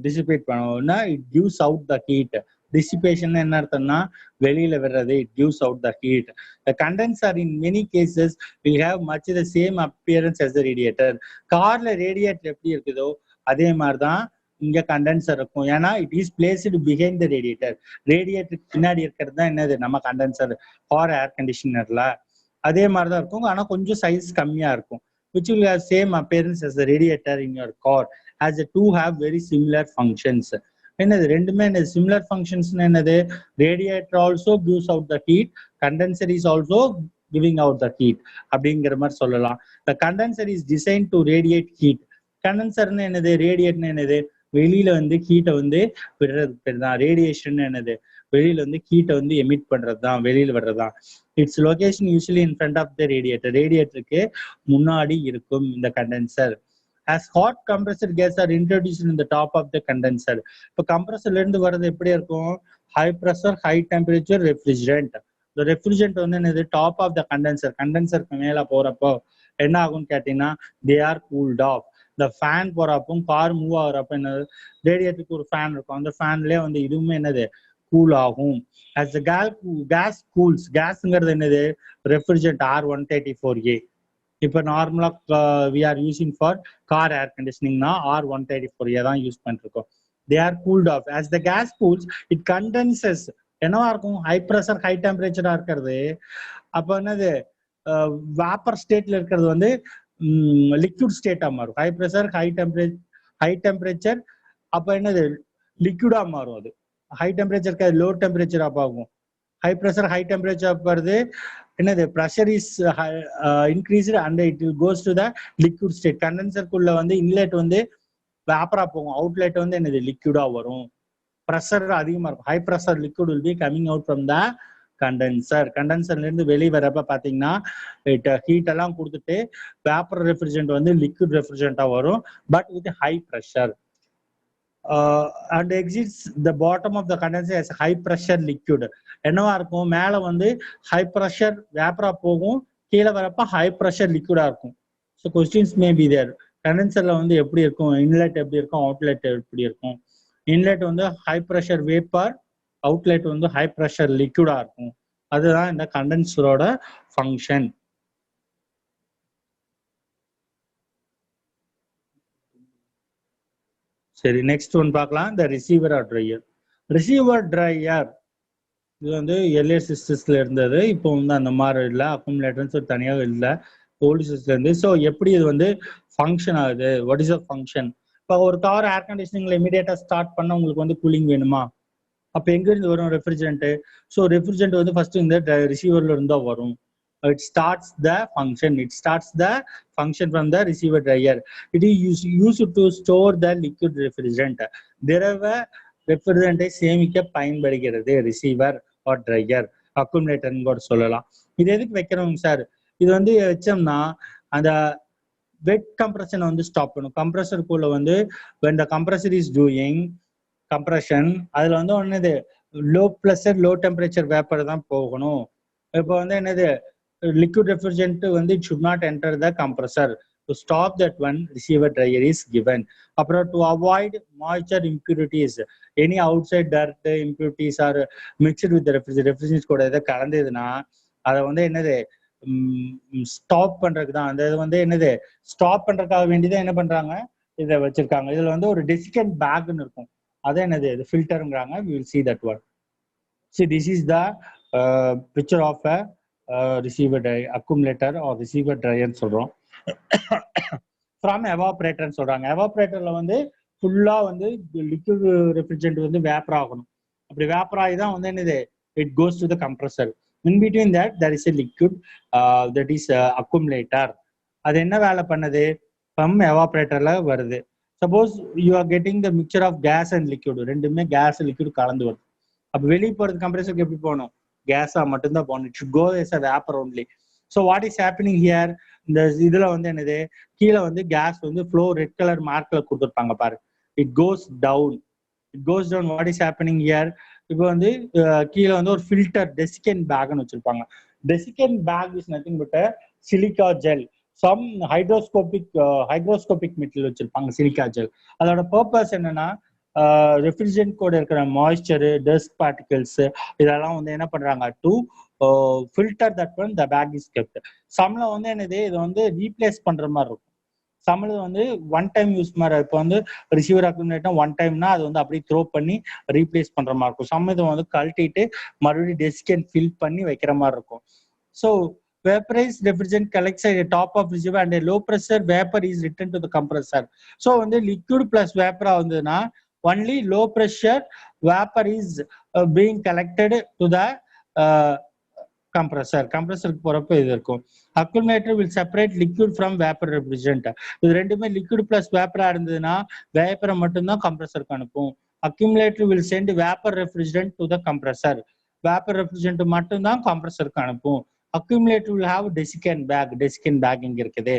டிசிபேட் பண்ணுவோம்னா it gives out the heat. Dissipation என்ன அர்த்தம்னா வெளியில வர்றது. It gives out the heat. The condenser in many cases will have much the same appearance as the radiator. கார்ல radiator எப்படி இருக்குதோ அதே மாதிரி தான் இங்க கண்டென்சர் இருக்கும். ஏன்னா it is placed behind the radiator. ரேடியேட்டருக்கு பின்னாடி இருக்கிறது தான் என்னது? நம்ம கண்டென்சர் ஆர் ஏர் கண்டிஷனர்ல அதே மாதிரி தான் இருக்கும். ஆனா கொஞ்சம் சைஸ் கம்மியா இருக்கும். which will have same appearance as the radiator in your car, as the two have very similar functions. என்னது? ரெண்டுமே என்னது? Similar functions. என்னது? Radiator also gives out the heat, condenser is also giving out the heat அப்படிங்கிற மாதிரி சொல்லலாம். the condenser is designed to radiate heat. கண்டென்சர்னு என்னது? ரேடியேட்னு என்னது? வெளியில வந்து ஹீட்டை வந்து விடுறதுக்கு பேர் தான் ரேடியேஷன். என்னது? வெளியில வந்து ஹீட்டை வந்து எமிட் பண்றது தான், வெளியில வர்றதுதான். Its location usually in front of the radiator. ரேடியேட்டருக்கு முன்னாடி இருக்கும் இந்த condenser. as hot compressed gas are introduced in the top of the condenser. இப்போ கம்ப்ரஸர்ல இருந்து வர்றது எப்படி இருக்கும்? High pressure high temperature refrigerant. இந்த ரெஃப்ரிஜரண்ட் வந்து என்னது? Top of the condenser. கண்டென்சருக்கு மேல போறப்போ என்ன ஆகும்னு கேட்டீங்கன்னா தே ஆர் கூல்ட் ஆஃப். இந்த ஃபேன் போறப்போ கார் மூவ் ஆகுறப்ப என்னது? ரேடியேட்டருக்கு ஒரு ஃபேன் இருக்கும். அந்த ஃபேன்லயே வந்து இதுவுமே என்னது? கூல் ஆகும். as the gas cools. கேஸ்ங்கிறது என்னது? Refrigerant R134A. இப்போ நார்மலா we are using for car air conditioningனா R134A தான் யூஸ் பண்ணிருக்கோம். they are cooled off. as the gas cools it condenses. என்னவா இருக்கும்? ஹை ப்ரெஷர் ஹை டெம்பரேச்சரா இருக்கிறது. அப்போ என்னது? வேப்பர் ஸ்டேட்ல இருக்கிறது வந்து லிக்விட் ஸ்டேட்டா மாறும். ஹை ப்ரெஷர் ஹை டெம்பரேச்சர் அப்ப என்னது? லிக்விடா மாறும். அது ஹை டெம்பரேச்சருக்கு லோ டெம்பரேச்சர் அப்ப ஆகும். ஹை ப்ரெஷர் ஹை டெம்பரேச்சர் வருது என்னது? Pressure is increased and it goes to the liquid state. கண்டென்சருக்குள்ள வந்து இன்லெட் வந்து வேப்பரா போகும், அவுட்லெட் வந்து என்னது? லிக்விடா வரும். ப்ரெஷர் அதிகமா இருக்கும். High pressure liquid will be coming out from the condenser. கண்டென்சர்ல இருந்து வெளியே வரப்ப பாத்தீங்கன்னா ஹீட் எல்லாம் கொடுத்துட்டு வேப்பர் ரெஃப்ரிஜரண்ட் வந்து லிக்விட் ரெஃப்ரிஜரண்டா வரும், but with high pressure. and exits the bottom of the condenser as high pressure liquid. என்னவா இருக்கும்? மேல வந்து ஹை ப்ரெஷர் வேப்பரா போகும், கீழே வரப்ப ஹை ப்ரெஷர் லிக்விடா இருக்கும். So questions may be there. கண்டென்சர்ல வந்து எப்படி இருக்கும்? இன்லெட் எப்படி இருக்கும்? அவுட்லெட் எப்படி இருக்கும்? இன்லெட் வந்து ஹை ப்ரெஷர் வேப்பர், அவுட்லெட் வந்து ஹை ப்ரெஷர் லிக்விடா இருக்கும். அதுதான் இந்த கண்டென்சரோட ஃபங்க்ஷன். சரி, நெக்ஸ்ட் ஒன் பார்க்கலாம். இந்த receiver or dryer. Receiver dryer இது வந்து எர்லியர் சிஸ்டம்ஸ்ல இருந்தது. இப்போ வந்து அந்த மாதிரி இல்லை, அக்குமுலேட்டர்ஸ் ஒரு தனியாக இல்லை, ஓல்டு சிஸ்டம்ல இருந்து. ஸோ எப்படி இது வந்து ஃபங்க்ஷன் ஆகுது? What is a function? இப்போ ஒரு கார் ஏர் கண்டிஷனிங்ல இமீடியட்டா ஸ்டார்ட் பண்ண உங்களுக்கு வந்து கூலிங் வேணுமா? அப்போ எங்க இருந்து வரும்? ரெஃப்ரிஜரண்ட். ஸோ ரெஃப்ரிஜரண்ட் வந்து ஃபர்ஸ்ட் இந்த ரிசீவர்ல இருந்தா வரும். It starts the function from the receiver dryer. It is used to store the liquid refrigerant. திரவ ரெஃப்ரிஜரண்டை சேமிக்க பயன்படுகிறது ரிசீவர் ஆர் ட்ரையர், அக்குமுலேட்டர்னு கூட சொல்லலாம். இது எதுக்கு வைக்கிறோம் சார்? இது வந்து வச்சோம்னா அந்த வெட் கம்ப்ரஷனை வந்து ஸ்டாப் பண்ணும். கம்ப்ரஸருக்குள்ள வந்து when the compressor is doing compression அதுல வந்து ஒன்னது low pressure low temperature vapour தான் போகணும். இப்போ வந்து என்னது? liquid refrigerant வந்து it should not enter the compressor. To stop that one, receiver dryer is given. அப்புறம் to avoid moisture impurities, any outside dirt impurities are mixed with the refrigerant கூட எதை கலந்ததுன்னா அதை வந்து என்னது? ஸ்டாப் பண்றதுக்கு தான். அந்த இது வந்து என்னது? ஸ்டாப் பண்றதுக்காக வேண்டிதான் என்ன பண்றாங்க? இதை வச்சிருக்காங்க. இதுல வந்து ஒரு டெசிகண்ட் பேக்னு இருக்கும், அதை என்னது? இது ஃபில்டருங்கிறாங்க. we will see that one. See, this is the picture of a receiver dryer, accumulator or receiver dryer சொல்றோம். ஃப்ரம் எவாபரேட்டர் சொல்றாங்க. எவாபரேட்டர்ல வந்து ஃபுல்லா வந்து லிக்விட் ரெஃப்ரிஜரண்ட் வந்து வேப்பர் ஆகணும். அப்படி வேப்பர் ஆகி தான் வந்து என்னது? it goes to the compressor. In between that there is a liquid that is accumulator. அது என்ன வேலை பண்ணுது? பம்ப் எவாபரேட்டர்ல வருது. Suppose you are getting the mixture of gas and liquid, ரெண்டுமே கேஸ் லிக்விட் கலந்து வருது. அப்போ வெளியே போறது கம்ப்ரஸருக்கு எப்படி போகணும்? கேஸா மட்டும்தான் போகணும். It should go as a vapour only. So what is happening here? இந்த இதுல வந்து என்னது, கீழே வந்து கேஸ் வந்து ஃப்ளோ ரெட் கலர் மார்க்ல கொடுத்துருப்பாங்க பாரு. It goes down. It goes down. What is happening here? இப்போ வந்து கீழே வந்து ஒரு ஃபில்டர் டெசிகன் பேக்னு வச்சிருப்பாங்க. Desiccant bag is nothing but silica gel. Some hygroscopic material வச்சிருப்பாங்க, சிலிக்கா ஜெல். அதோட பர்பஸ் என்னன்னா, ரெஃப்ரிஜரண்ட் கூட இருக்கிற மாய்ஸ்சரு, டஸ்ட் பார்ட்டிகல்ஸ் இதெல்லாம் வந்து என்ன பண்றாங்க, to filter that one the bag is kept. சம்ல வந்து என்னது, இது வந்து ரீப்ளேஸ் பண்ற மாதிரி இருக்கும். சம்ல வந்து ஒன் டைம் யூஸ் மாதிரி. இப்போ வந்து ரிசீவர் அக்யூமுலேட்டா ஒன் டைம்னா அது வந்து அப்படியே த்ரோ பண்ணி ரீப்ளேஸ் பண்ற மாதிரி இருக்கும். சம் இதை வந்து கழட்டிட்டு மறுபடியும் டெஸ்கன் ஃபில் பண்ணி வைக்கிற மாதிரி இருக்கும். So vaporized refrigerant collects at the top of receiver and a low pressure vapor is returned to the compressor. So வந்து liquid plus vapor ஆகுதுன்னா only low pressure vapor is being collected to the compressor. கம்ப்ரஸருக்கு போறப்ப இது இருக்கும். Accumulator will separate liquid from vapor refrigerant. இது ரெண்டுமே liquid plus vapor இருந்ததுன்னா வேப்பரை மட்டும்தான் கம்ப்ரஸருக்கு அனுப்பும். Accumulator will send vapor refrigerant to the compressor. vapor refrigerant மட்டும்தான் கம்ப்ரஸருக்கு அனுப்பும். Accumulator will have desiccant bag இங்க இருக்குது.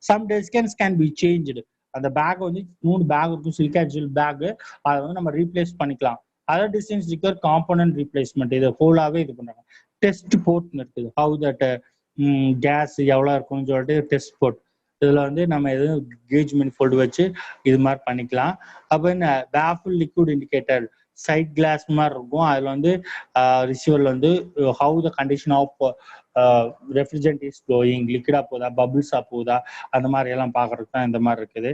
Some desiccants can be changed. அந்த பேக் வந்து 3 பேக் இருக்கும், சிலிக்கா ஜெல் பேக். அதை வந்து நம்ம ரீப்ளேஸ் பண்ணிக்கலாம். Other distance require component replacement. இது ஹோலாவே இது பண்றாங்க. டெஸ்ட் போர்ட் இருக்குது, ஹவு தட் கேஸ் எவ்வளோ இருக்கும்னு சொல்லிட்டு டெஸ்ட் போர்ட். இதுல வந்து நம்ம எதுவும் கேஜ் மெனிஃபோல்டு வச்சு இது மாதிரி பண்ணிக்கலாம். அப்போ இந்த baffle liquid indicator sight glass மாதிரி இருக்கும். அதுல வந்து ரிசீவர்ல வந்து how the condition of refrigerant is flowing, லிக்விடா போதா, பபிள்ஸா போதா, அந்த மாதிரி எல்லாம் பாக்குறதுக்கு தான் இந்த மாதிரி இருக்குது.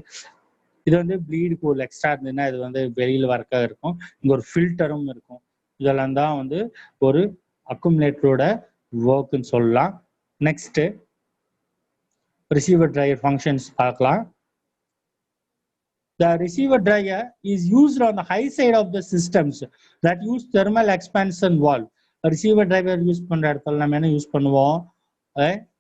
இது வந்து ப்ளீடு கூல் எக்ஸ்ட்ரா இருந்ததுன்னா இது வந்து வெளியில வரக்க இருக்கும். இங்க ஒரு ஃபில்டரும் இருக்கும். இதெல்லாம் தான் வந்து ஒரு அக்குமுலேட்டரோட ஒர்க்னு சொல்லலாம். நெக்ஸ்ட் ரிசீவர் ட்ரையர் ஃபங்க்ஷன்ஸ் பார்க்கலாம். The receiver dryer is used on the high side of the systems that use thermal expansion valve. Receiver dryer use பண்ற இடத்துல நம்ம என்ன யூஸ் பண்ணுவோம்?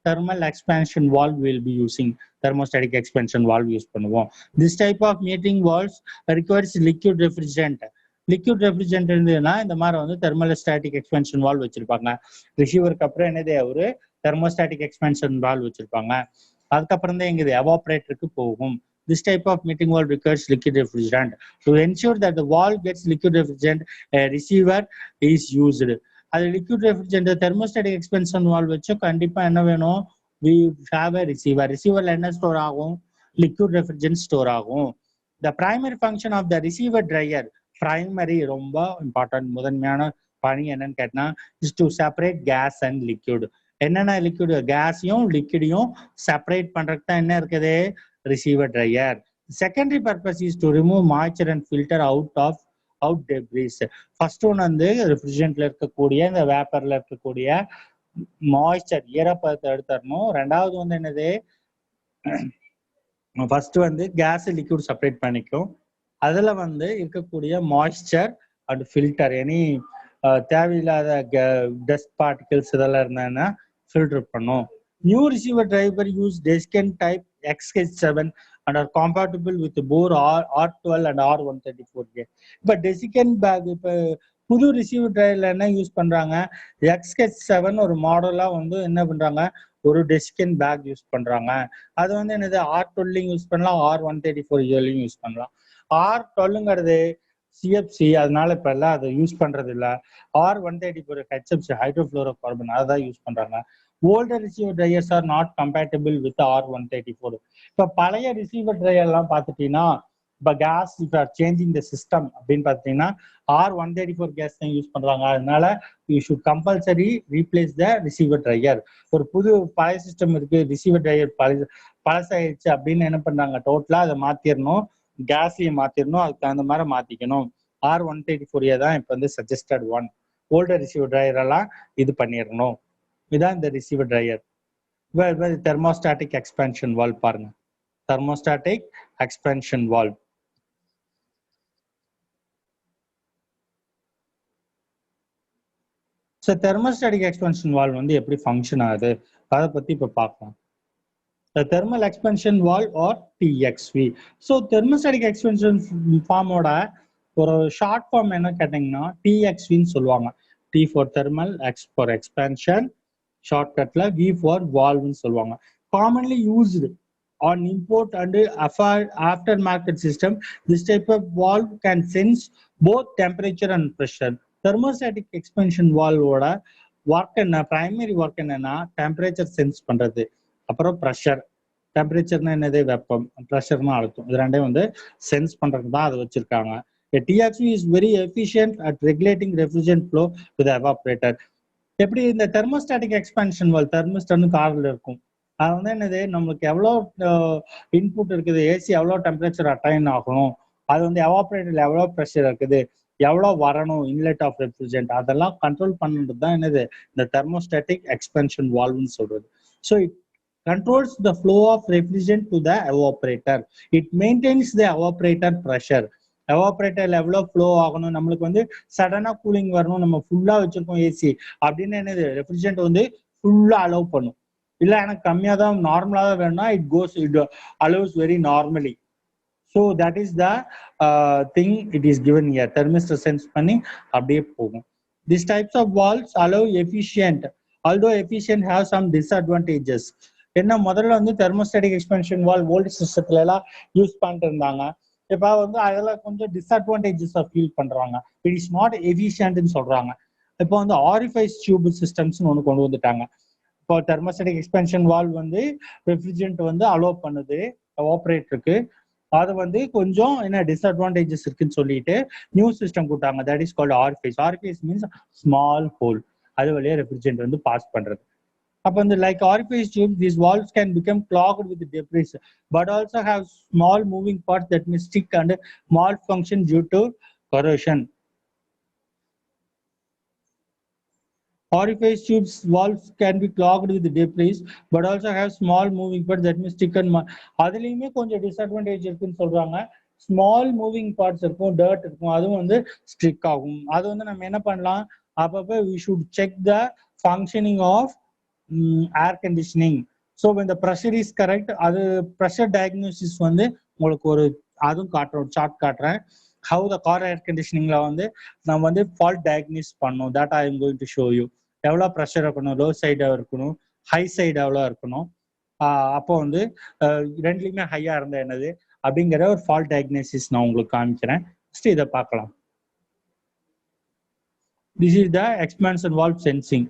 Thermal expansion valve will be using. Thermostatic expansion valve use பண்ணுவோம். This type of metering valves requires liquid refrigerant. Liquid refrigerant இருந்ததுன்னா இந்த மாதிரி வந்து thermostatic expansion valve வச்சிருப்பாங்க. ரிசீவருக்கு அப்புறம் என்னது, ஒரு thermostatic expansion valve வச்சிருப்பாங்க. அதுக்கப்புறம் தான் எங்க எவாபரேட்டருக்கு போகும். This type of metering valve requires liquid refrigerant. To ensure that the valve gets liquid refrigerant, a receiver is used. அது liquid refrigerant thermostatic expansion valve வச்சு கண்டிப்பா என்ன வேணும், we have a receiver. receiverல என்ன ஸ்டோர் ஆகும், liquid refrigerant ஸ்டோர் ஆகும். The primary function of the receiver dryer, primary ரொம்ப important, முதன்மையான பணி என்னன்னு கேட்டா is to separate gas and liquid. என்னென்ன லிக்விட், கேஸையும் லிக்விடையும் செப்பரேட் பண்றதுக்கு தான் என்ன இருக்குது, receiver dryer. Secondary purpose is to remove moisture and filter out debris. First one வந்து ரெஃப்ரிஜரண்ட்ல இருக்கக்கூடிய இந்த வேப்பர்ல இருக்கக்கூடிய மாய்ஸ்சர், ஈரப்பதத்தை எடுத்துடணும். ரெண்டாவது வந்து என்னது, ஃபர்ஸ்ட் வந்து கேஸ் லிக்விட் செப்பரேட் பண்ணிக்கும். அதுல வந்து இருக்கக்கூடிய மாய்ஸ்சர் அண்ட் ஃபில்டர், எனி தேவையில்லாத டஸ்ட் பார்ட்டிகல்ஸ் இதெல்லாம் இருந்தாங்கன்னா ஃபில்டர் பண்ணும். New receiver driver use desiccant type XH7 and are compatible with Bohr R12 and R134. இப்போ desiccant bag, இப்போ புது ரிசீவர் டிரைவர்ல என்ன யூஸ் பண்றாங்க, XH7 ஒரு மாடலா வந்து என்ன பண்றாங்க, ஒரு டெசிகன் பேக் யூஸ் பண்றாங்க. அது வந்து என்னது, R12 யூஸ் பண்ணலாம், R134 யூஸ் பண்ணலாம். R12ங்கிறது சிஎஃப்சி, அதனால இப்ப எல்லாம் அதை யூஸ் பண்றது இல்லை. R134 ஹெச்எஃப்சி, ஹைட்ரோஃப்ளோரோ கார்பன், அதான் யூஸ் பண்றாங்க. Older receiver dryers are not compatible with R134. இப்போ பழைய ரிசீவர் ட்ரையர் எல்லாம் பார்த்துட்டீங்கன்னா, இப்போ கேஸ் இப்போ சேஞ்சிங் த சிஸ்டம் அப்படின்னு பார்த்தீங்கன்னா R134 கேஸ் தான் யூஸ் பண்றாங்க. அதனால you should compulsory replace the receiver dryer. ஒரு புது பழைய சிஸ்டம் இருக்கு, ரிசீவர் ட்ரையர் பழசாயிடுச்சு அப்படின்னு என்ன பண்றாங்க, டோட்டலா அதை மாத்திரணும், கேஸையும் மாத்திரணும், அதுக்கு தகுந்த மாதிரி மாத்திக்கணும். R134 தான் இப்போ வந்து suggested one. Older receiver dryer எல்லாம் இது பண்ணிடணும். இதான் இந்த receiver dryer. Thermostatic expansion valve பாருங்க, thermostatic expansion valve. So thermostatic expansion valve வந்து எப்படி ஃபங்க்ஷன் ஆகுது அதை பத்தி இப்ப பார்க்கலாம். the thermal expansion valve or TXV. So thermostatic expansion form ஓட ஒரு ஷார்ட் ஃபார்ம் என்ன கேட்டீங்கன்னா TXV ன்னு சொல்லுவாங்க. T for thermal, X for expansion, ஷார்ட்கட்ல V for valve ன்னு சொல்லுவாங்க. Commonly used on import and aftermarket system, this type of valve can sense both temperature and pressure. Thermostatic expansion valve ஓட work என்ன, primary work என்னன்னா temperature sense பண்றது, அப்புறம் pressure. டெம்பரேச்சர்னா என்னது, வெப்பம், ப்ரெஷர்னா அழுத்தம். இது ரெண்டையும் வந்து சென்ஸ் பண்றதுக்கு தான் அதை வச்சிருக்காங்க. TXV is very efficient at regulating refrigerant flow to the evaporator. எப்படி இந்த தெர்மோஸ்டாட்டிக் எக்ஸ்பான்ஷன் வால்வ், தெர்மோஸ்டாட்னு கார்ல இருக்கும், அது வந்து என்னது, நம்மளுக்கு எவ்வளோ இன்புட் இருக்குது, ஏசி எவ்வளோ டெம்பரேச்சர் அட்டைன் ஆகணும், அது வந்து எவாபரேட்டர்ல எவ்வளோ ப்ரெஷர் இருக்குது, எவ்வளோ வரணும் இன்லெட் ஆஃப் ரெஃப்ரிஜரண்ட், அதெல்லாம் கண்ட்ரோல் பண்ணுறது தான் என்னது இந்த தெர்மோஸ்டாட்டிக் எக்ஸ்பென்ஷன் வால்வ்னு சொல்றது. So it controls the flow of refrigerant to the evaporator. It maintains the evaporator pressure. evaporator level of flow ஆகணும், நம்மளுக்கு வந்து சடனா கூலிங் வரணும், நம்ம ஃபுல்லா வச்சிருக்கோம் ஏசி அப்படின்னு என்னது ரெஃப்ரிஜரண்ட் வந்து ஃபுல்லா அலோவ் பண்ணும். இல்ல எனக்கு கம்மியா தான் நார்மலா தான் வேணும்னா it allows very normally. So that is the thing it is given here. Thermistor sense பண்ணி அப்படியே போகும். These types of valves allow efficient, although efficient have some disadvantages. என்ன முதல்ல வந்து தெர்மோஸ்டாட்டிக் எக்ஸ்பென்ஷன் வால்வ் ஓல்டு சிஸ்டத்துல எல்லாம் யூஸ் பண்ணிட்டு இருந்தாங்க. இப்ப வந்து அதெல்லாம் கொஞ்சம் டிஸ்அட்வான்டேஜஸ் ஃபீல் பண்றாங்க. இட் இஸ் நாட் எஃபிஷியன்ட்னு சொல்றாங்க. இப்போ வந்து ஆரிஃபைஸ் டியூப் சிஸ்டம்ஸ்னு ஒன்று கொண்டு வந்துட்டாங்க. இப்போ தெர்மோஸ்டாட்டிக் எக்ஸ்பென்ஷன் வால்வ் வந்து ரெஃப்ரிஜரண்ட் வந்து அலோவ் பண்ணுது ஆப்ரேட்டருக்கு. அது வந்து கொஞ்சம் என்ன டிஸ்அட்வான்டேஜஸ் இருக்குன்னு சொல்லிட்டு நியூ சிஸ்டம் கொடுத்தாங்க. That is called orifice. Orifice means small whole, அது வழியா ரெஃப்ரிஜரண்ட் வந்து பாஸ் பண்றது. அப்போ வந்து like orifice tube, these valves can become clogged with debris but also have small moving parts that may stick and malfunction due to corrosion. Orifice tubes valves can be clogged with debris but also have small moving parts that may stick and அதுலயுமே கொஞ்சம் disadvantage இருக்குன்னு சொல்றாங்க. Small moving parts இருக்கும், dirt இருக்கும், அதுவும் வந்து ஸ்ட்ரிக் ஆகும். அது வந்து நம்ம என்ன பண்ணலாம், அப்பப்போ we should check the functioning of air conditioning. So when the pressure is correct, அது pressure diagnosis வந்து உங்களுக்கு ஒரு அதுவும் காட்டுறோம், சார்ட் காட்டுறேன். how the car air conditioningல வந்து நம்ம வந்து ஃபால்ட் டயக்னிஸ் பண்ணோம். that I am going to show you. எவ்வளோ ப்ரெஷர் இருக்கணும், லோ சைடா இருக்கணும், ஹை சைடு எவ்வளோ இருக்கணும், அப்போ வந்து ரெண்டுலையுமே ஹையா இருந்தா என்னது அப்படிங்கிற ஒரு ஃபால்ட் டயக்னோசிஸ் நான் உங்களுக்கு காமிக்கிறேன். ஃபர்ஸ்ட் இதை பார்க்கலாம். This is the expansion valve sensing.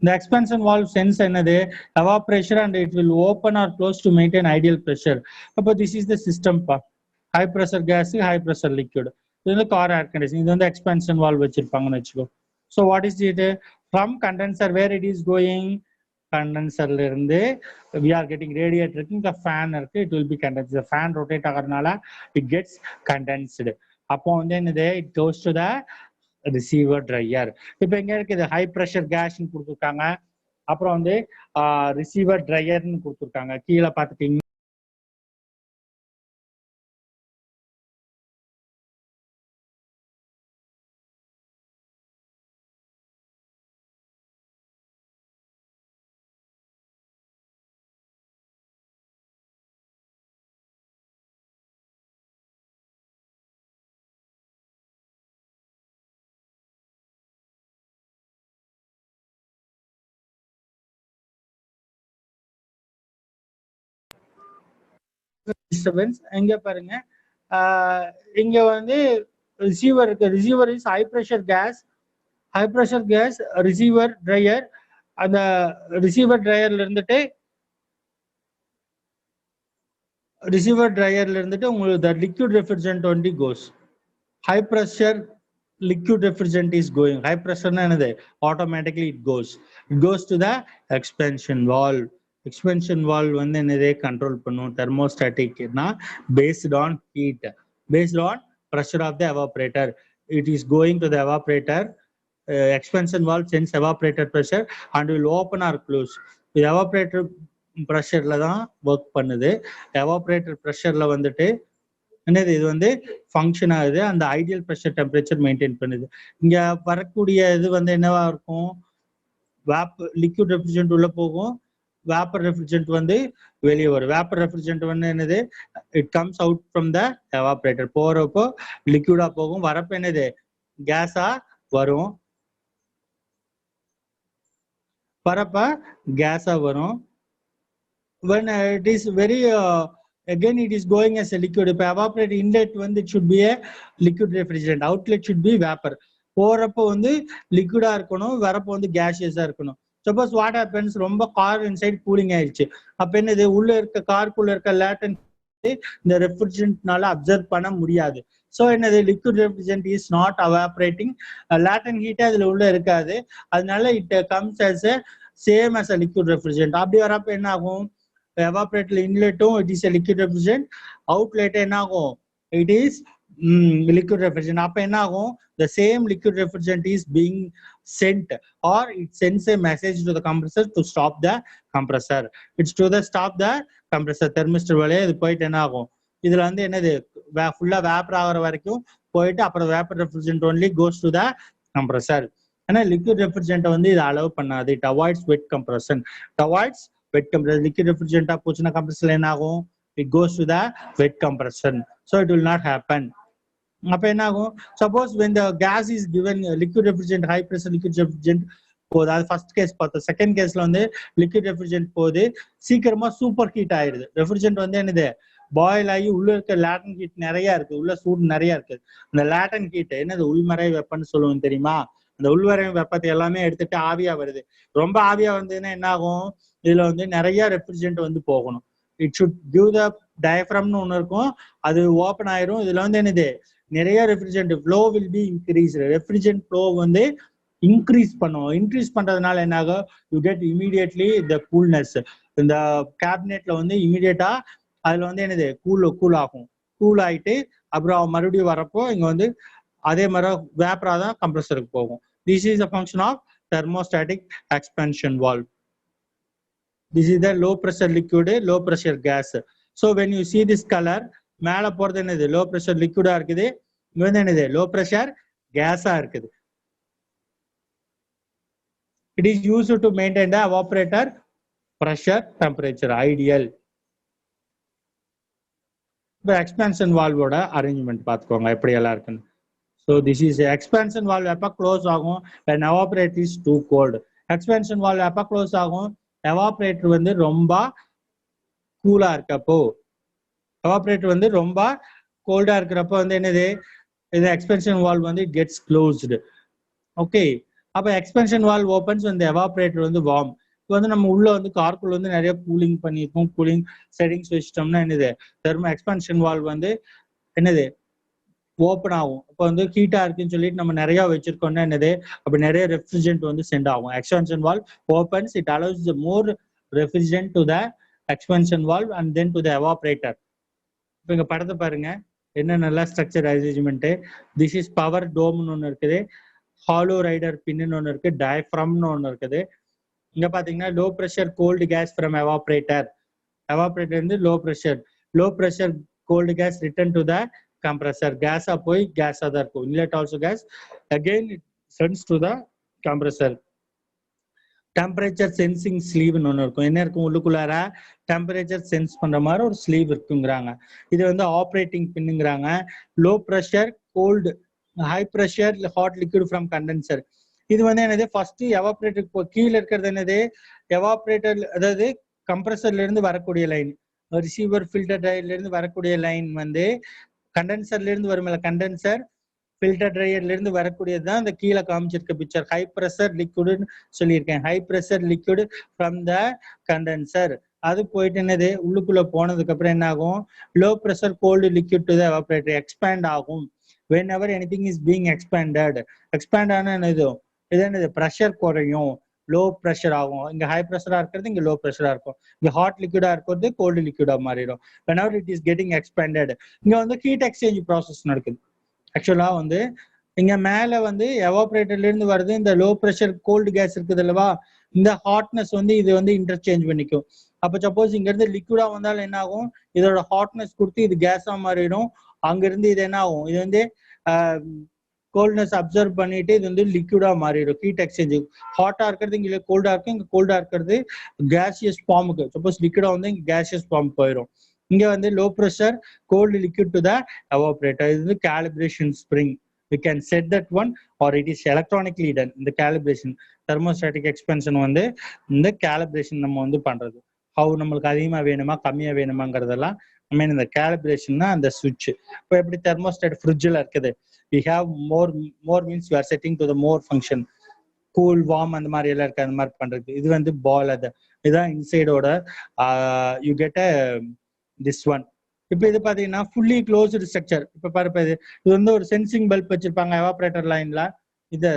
The expansion valve sense என்னது evaporation and it will open or close to maintain ideal pressure. அப்போ this is the system part. High pressure gas, high pressure liquid. இது வந்து car air conditioning. இது வந்து expansion valve வச்சிருப்பாங்கன்னு வச்சுக்கோ. So what is it? From condenser, where it is going? கண்டென்சர்ல இருந்து we are getting radiator இருக்கு, இந்த fan இருக்கு, it will be condensed. The fan rotate ஆகறதுனால it gets condensed. அப்போ வந்து என்னது it goes to the receiver dryer. இப்போ எங்க இருக்கு, இது ஹை ப்ரெஷர் கேஸ்ன்னு கொடுத்துருக்காங்க, அப்புறம் வந்து ரிசீவர் ட்ரையர்னு கொடுத்துருக்காங்க. கீழே பார்த்துட்டீங்க டிஸ்டர்பன்ஸ். எங்க பாருங்க, இங்க வந்து ரிசீவர் இருக்கு. Receiver is high pressure gas, high pressure gas receiver dryer. அந்த ரிசீவர் ட்ரையர்ல இருந்துட்டு உங்களுக்கு the liquid refrigerant only goes. High pressure liquid refrigerant is going. High pressure na enadhu automatically it goes to the expansion valve. Expansion valve வந்து என்னதே control பண்ணும். thermostatic na based on heat, based on pressure of the evaporator, it is going to the evaporator. Expansion valve sense evaporator pressure and will open or close. The evaporator ப்ரெஷர்ல தான் work பண்ணுது. Evaporator ப்ரெஷர்ல வந்துட்டு என்னது இது வந்து function ஆகுது, அந்த ideal pressure temperature maintain பண்ணுது. இங்க வரக்கூடிய இது வந்து என்னவா இருக்கும், லிக்விட் ரெஃப்ரிஜரண்ட் உள்ள போகும், வேப்பர் ரெஃப்ரிஜரண்ட் வந்து வெளியே வரும். வேப்பர் ரெஃப்ரிஜரண்ட் வந்து என்னது, it comes out from the evaporator. போறப்போ லிக்விடா போகும், வரப்ப என்னது கேஸா வரும், வரப்ப கேஸா வரும். when it is very again it is going as a liquid. இப்ப evaporate inlet வந்து it should be a liquid refrigerant, outlet should be vapor. போறப்போ வந்து லிக்விடா இருக்கணும், வரப்போ வந்து கேஷியஸா இருக்கணும். சப்போஸ் வாட் ஹேப்பன்ஸ், ரொம்ப கார் இன்சைட் கூலிங் ஆயிடுச்சு, அப்ப என்னது உள்ள இருக்க காருக்குள்ள இருக்க லேட்டன் இந்த ரெஃப்ரிஜரண்ட்னால அப்சர்வ் பண்ண முடியாது. ஸோ என்னது liquid refrigerant is not evaporating, latent ஹீட்டே அதுல உள்ள இருக்காது, அதனால it comes as a same as a liquid refrigerant. அப்படி வரப்ப என்ன ஆகும், எவாபரேட்டர் இன்லெட்டும் it is a liquid refrigerant, outlet என்ன ஆகும் இட் இஸ் liquid refrigerant. அப்ப என்ன ஆகும், the same liquid refrigerant is being sent or it sends a message to the compressor to stop the compressor. It's to the stop the compressor. thermistor வழியா இது போயிட்டு என்ன ஆகும், இதுல வந்து என்னது ஃபுல்லா வேப்பர் ஆகிற வரைக்கும் போயிட்டு அப்புறம் vapour refrigerant only goes to the compressor. ஆனா லிக்விட் ரெஃப்ரிஜரண்ட் வந்து இது அலோவ் பண்ணாது. It avoids wet compression, it avoids wet compression. Liquid ரெஃப்ரிஜரண்டா போச்சுன்னா கம்ப்ரஸர்ல என்ன ஆகும், it goes to the wet compression, so it will not happen. அப்ப என்ன ஆகும், suppose when the gas is given liquid refrigerant, high pressure liquid refrigerant போகுது, அது ஃபர்ஸ்ட் கேஸ் பார்த்தோம். செகண்ட் கேஸ்ல வந்து லிக்விட் ரெஃப்ரிஜரண்ட் போகுது, சீக்கிரமா சூப்பர் ஹீட் ஆயிடுது. ரெஃப்ரிஜரண்ட் வந்து என்னது பாயில் ஆகி உள்ள இருக்க லேட்டன் ஹீட் நிறைய இருக்கு, உள்ள சூடு நிறைய இருக்கு. அந்த லேட்டன் ஹீட் என்னது உள்மறை வெப்பம்னு சொல்லுவோம் தெரியுமா, அந்த உள்வரை வெப்பத்தை எல்லாமே எடுத்துட்டு ஆவியா வருது. ரொம்ப ஆவியா வந்ததுன்னா என்ன ஆகும், இதுல வந்து நிறைய ரெஃப்ரிஜரண்ட் வந்து போகணும். இட் ஷுட் கிவ் த டயஃப்ரம்னு ஒன்று இருக்கும், அது ஓப்பன் ஆயிரும். இதுல வந்து என்னது நிறைய refrigerant flow will be increase, refrigerant flow வந்து இன்க்ரீஸ் பண்ணுவோம். இன்க்ரீஸ் பண்றதுனால என்ன ஆகும், you get immediately the coolness. இந்த கேபினெட்ல வந்து இமீடியட்டா அதுல வந்து என்னது கூல் ஆகும். கூல் ஆயிட்டு அப்புறம் மறுபடியும் வரப்போ இங்க வந்து அதே மாதிரி வேப்பரா தான் கம்ப்ரஸருக்கு போகும். This is a function of thermostatic expansion valve. This is the low pressure liquid, low pressure gas. So when you see this color, மேல போறது என்னது லோ பிரஷர் லிக்விடா இருக்குது, இங்க வந்து என்னது லோ பிரஷர் கேஸா இருக்குது. It is used to maintain the evaporator pressure temperature ideal. இப்போ expansion வால்வோட arrangement பார்த்துக்கோங்க எப்படி எல்லாம் இருக்குன்னு. So this is expansion valve எப்ப க்ளோஸ் ஆகும், when evaporator is too cold. Expansion valve எப்ப க்ளோஸ் ஆகும், எவாபரேட்டர் வந்து ரொம்ப கூலா இருக்கப்போ. எவாபரேட்டர் வந்து ரொம்ப கோல்டா இருக்கிறப்போ வந்து என்னது, இந்த எக்ஸ்பென்ஷன் வால்வ் வந்து இட் கெட்ஸ் க்ளோஸ்டு. ஓகே, அப்ப எக்ஸ்பென்ஷன் வால்வ் ஓப்பன்ஸ், இந்த எவாபரேட்டர் வந்து வார்ம். இப்போ வந்து நம்ம உள்ள வந்து கார்க்குள்ள வந்து நிறைய கூலிங் பண்ணியிருக்கோம், கூலிங் செட்டிங்ஸ் வச்சிட்டோம்னா என்னது தெர்மோ எக்ஸ்பென்ஷன் வால்வ் வந்து என்னது ஓப்பன் ஆகும். இப்போ வந்து ஹீட்டா இருக்குன்னு சொல்லிட்டு நம்ம நிறைய வச்சிருக்கோம்னா என்னது, அப்ப நிறைய ரெஃப்ரிஜரண்ட் வந்து சென்ட் ஆகும். Expansion valve opens, it allows the more refrigerant to the expansion valve and then to the evaporator. இப்போ இங்க படத்தை பாருங்க, என்ன நல்ல structure arrangement. This is power டோம்னு ஒன்று இருக்குது, ஹாலோ ரைடர் பின்னு ஒன்று இருக்கு, டயஃப்ரம்னு ஒன்று இருக்குது. இங்க பாத்தீங்கன்னா low pressure cold gas from evaporator. Evaporator வந்து low pressure cold gas return to the compressor. கேஸா போய் கேஸா தான் இருக்கும். inlet also gas, again it sends to the compressor. Temperature sensing ஸ்லீவ்னு ஒன்று இருக்கும். என்ன இருக்கும் உள்ளுக்குள்ளார, டெம்பரேச்சர் சென்ஸ் பண்ற மாதிரி ஒரு ஸ்லீவ் இருக்குங்கிறாங்க. இது வந்து ஆப்ரேட்டிங் பின்னுங்கிறாங்க. Low pressure cold, high pressure hot liquid from condenser. இது வந்து என்னது ஃபர்ஸ்ட் எவாபரேட்டருக்கு கீழே இருக்கிறது என்னது எவாபரேட்டர், அதாவது கம்ப்ரஸர்ல இருந்து வரக்கூடிய லைன், ரிசீவர் ஃபில்டர் ட்ரையர்ல இருந்து வரக்கூடிய லைன் வந்து கண்டென்சர்ல இருந்து வரும். கண்டென்சர் ஃபில்டர் ட்ரையர்ல இருந்து வரக்கூடியது தான் இந்த கீழே காமிச்சிருக்க பிக்சர். ஹை ப்ரெஷர் லிக்விட்னு சொல்லியிருக்கேன். High pressure liquid from the condenser. அது போயிட்டு என்னது உள்ளுக்குள்ள போனதுக்கு அப்புறம் என்ன ஆகும், low pressure cold liquid to the evaporator expand ஆகும். whenever anything is being expanded, expand ஆனா என்னது, இது என்னது ப்ரெஷர் குறையும், லோ ப்ரெஷர் ஆகும். இங்க ஹை ப்ரெஷரா இருக்கிறது இங்க லோ ப்ரெஷரா இருக்கும். இங்க ஹாட் லிக்விடா இருக்கிறது கோல்டு லிக்விடா மாறிடும். whenever it is getting expanded, இங்க வந்து ஹீட் எக்ஸ்சேஞ்ச் ப்ராசஸ் நடக்குது. ஆக்சுவலா வந்து இங்க மேல வந்து எவாபரேட்டர்ல இருந்து வருது இந்த லோ ப்ரெஷர் கோல்டு கேஸ் இருக்குது அல்லவா, இந்த ஹாட்னஸ் வந்து இது வந்து இன்டர்சேஞ்ச் பண்ணிக்கும். அப்ப சப்போஸ் இங்க இருந்து லிக்விடா வந்தாலும் என்ன ஆகும், இதோட ஹாட்னஸ் கொடுத்து இது கேஸா மாறிடும். அங்க இருந்து இது என்ன ஆகும், இது வந்து கோல்ட்னஸ் அப்சர்வ் பண்ணிட்டு இது வந்து லிக்விடா மாறிடும். ஹீட் எக்ஸ்சேஞ்ச் ஹாட்டா இருக்கிறது இங்க கோல்டா இருக்கும், இங்க கோல்டா இருக்கிறது கேசியஸ் ஃபார்முக்கு. சப்போஸ் லிக்விடா வந்து இங்க கேசியஸ் ஃபார்ம் போயிடும். இங்க வந்து low pressure cold liquid to the evaporator. இது வந்து calibration spring. we can set that one or it is electronically done. இந்த calibration thermostatic expansion வந்து இந்த calibration நம்ம வந்து பண்றது. how நம்மளுக்கு அதிகமா வேணுமா கம்மியா வேணுமாங்கிறதெல்லாம் I mean இந்த calibration தான் அந்த switch. இப்போ எப்படி thermostat fridgeல இருக்குது, we have more means you are setting to the more function, cool warm அந்த மாதிரி எல்லாம் இருக்கு, அந்த மாதிரி பண்றது. இது வந்து பால், அது இதுதான் இன்சைடோட you get a this one. இப்போ இது பாத்தீங்கன்னா ஃபுல்லி க்ளோஸ்டு ஸ்ட்ரக்சர். இப்போ பாருப்ப இது வந்து ஒரு சென்சிங் பல்ப் வச்சிருப்பாங்க எவாபரேட்டர் லைன்ல. இது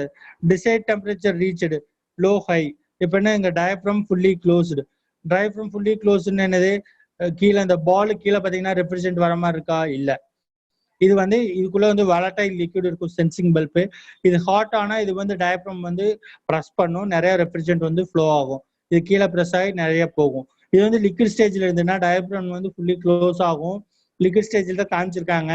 desired temperature reached low high. இப்போ என்ன இங்க diaphragm fully closed. Diaphragm fully க்ளோஸ்டுன்னு என்னது, கீழே இந்த பால் கீழே பாத்தீங்கன்னா ரெஃப்ரிஜரண்ட் வர மாதிரி இருக்கா, இல்ல. இது வந்து இதுக்குள்ள வந்து வாலடைல் லிக்விட் இருக்கும் சென்சிங் பல்ப். இது ஹாட் ஆனா இது வந்து டயப்ரம் வந்து ப்ரெஸ் பண்ணும், நிறைய ரெஃப்ரிஜரண்ட் வந்து ஃப்ளோ ஆகும். இது கீழே ப்ரெஸ் ஆகி நிறைய போகும். இது வந்து லிக்விட் ஸ்டேஜ்ல இருந்துன்னா டயப்ரம் வந்து ஃபுல்லி க்ளோஸ் ஆகும். லிக்விட் ஸ்டேஜ்ல தான் காமிச்சிருக்காங்க.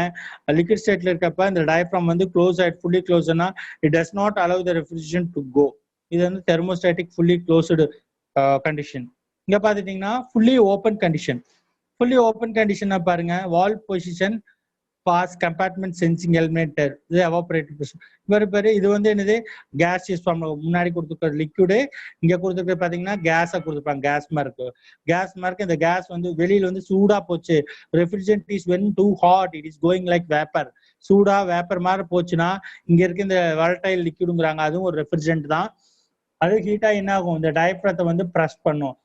லிக்விட் ஸ்டேட்ல இருக்கப்ப இந்த டயப்ரம் வந்து க்ளோஸ் ஆயிட்டு ஃபுல்லி க்ளோஸ்னா it does not allow the refrigerant to go. இது வந்து தெர்மோஸ்டாட்டிக் ஃபுல்லி க்ளோஸ்டு கண்டிஷன். இங்க பாத்துட்டீங்கன்னா fully open condition. Fully open கண்டிஷனா பாருங்க, valve position pass compartment sensing eliminator, இது எவாபரேட்டர் பேரு. இது வந்து என்னது கேசியஸ் ஃபார்ம். முன்னாடி கொடுத்துருக்க லிக்விடு இங்க கொடுத்துருக்க பாத்தீங்கன்னா கேஸா கொடுத்துருப்பாங்க, கேஸ் மார்க். கேஸ் மார்க் இந்த கேஸ் வந்து வெளியில வந்து சூடா போச்சு, refrigerant is when too hot it is going like vapour. சூடா வேப்பர் மாதிரி போச்சுன்னா இங்க இருக்க இந்த வாலடைல் லிக்விடுங்கிறாங்க, அதுவும் ஒரு ரெஃப்ரிஜரண்ட் தான். அது ஹீட்டா என்ன ஆகும், இந்த டயப்ரத்தை வந்து ப்ரெஸ் பண்ணும்.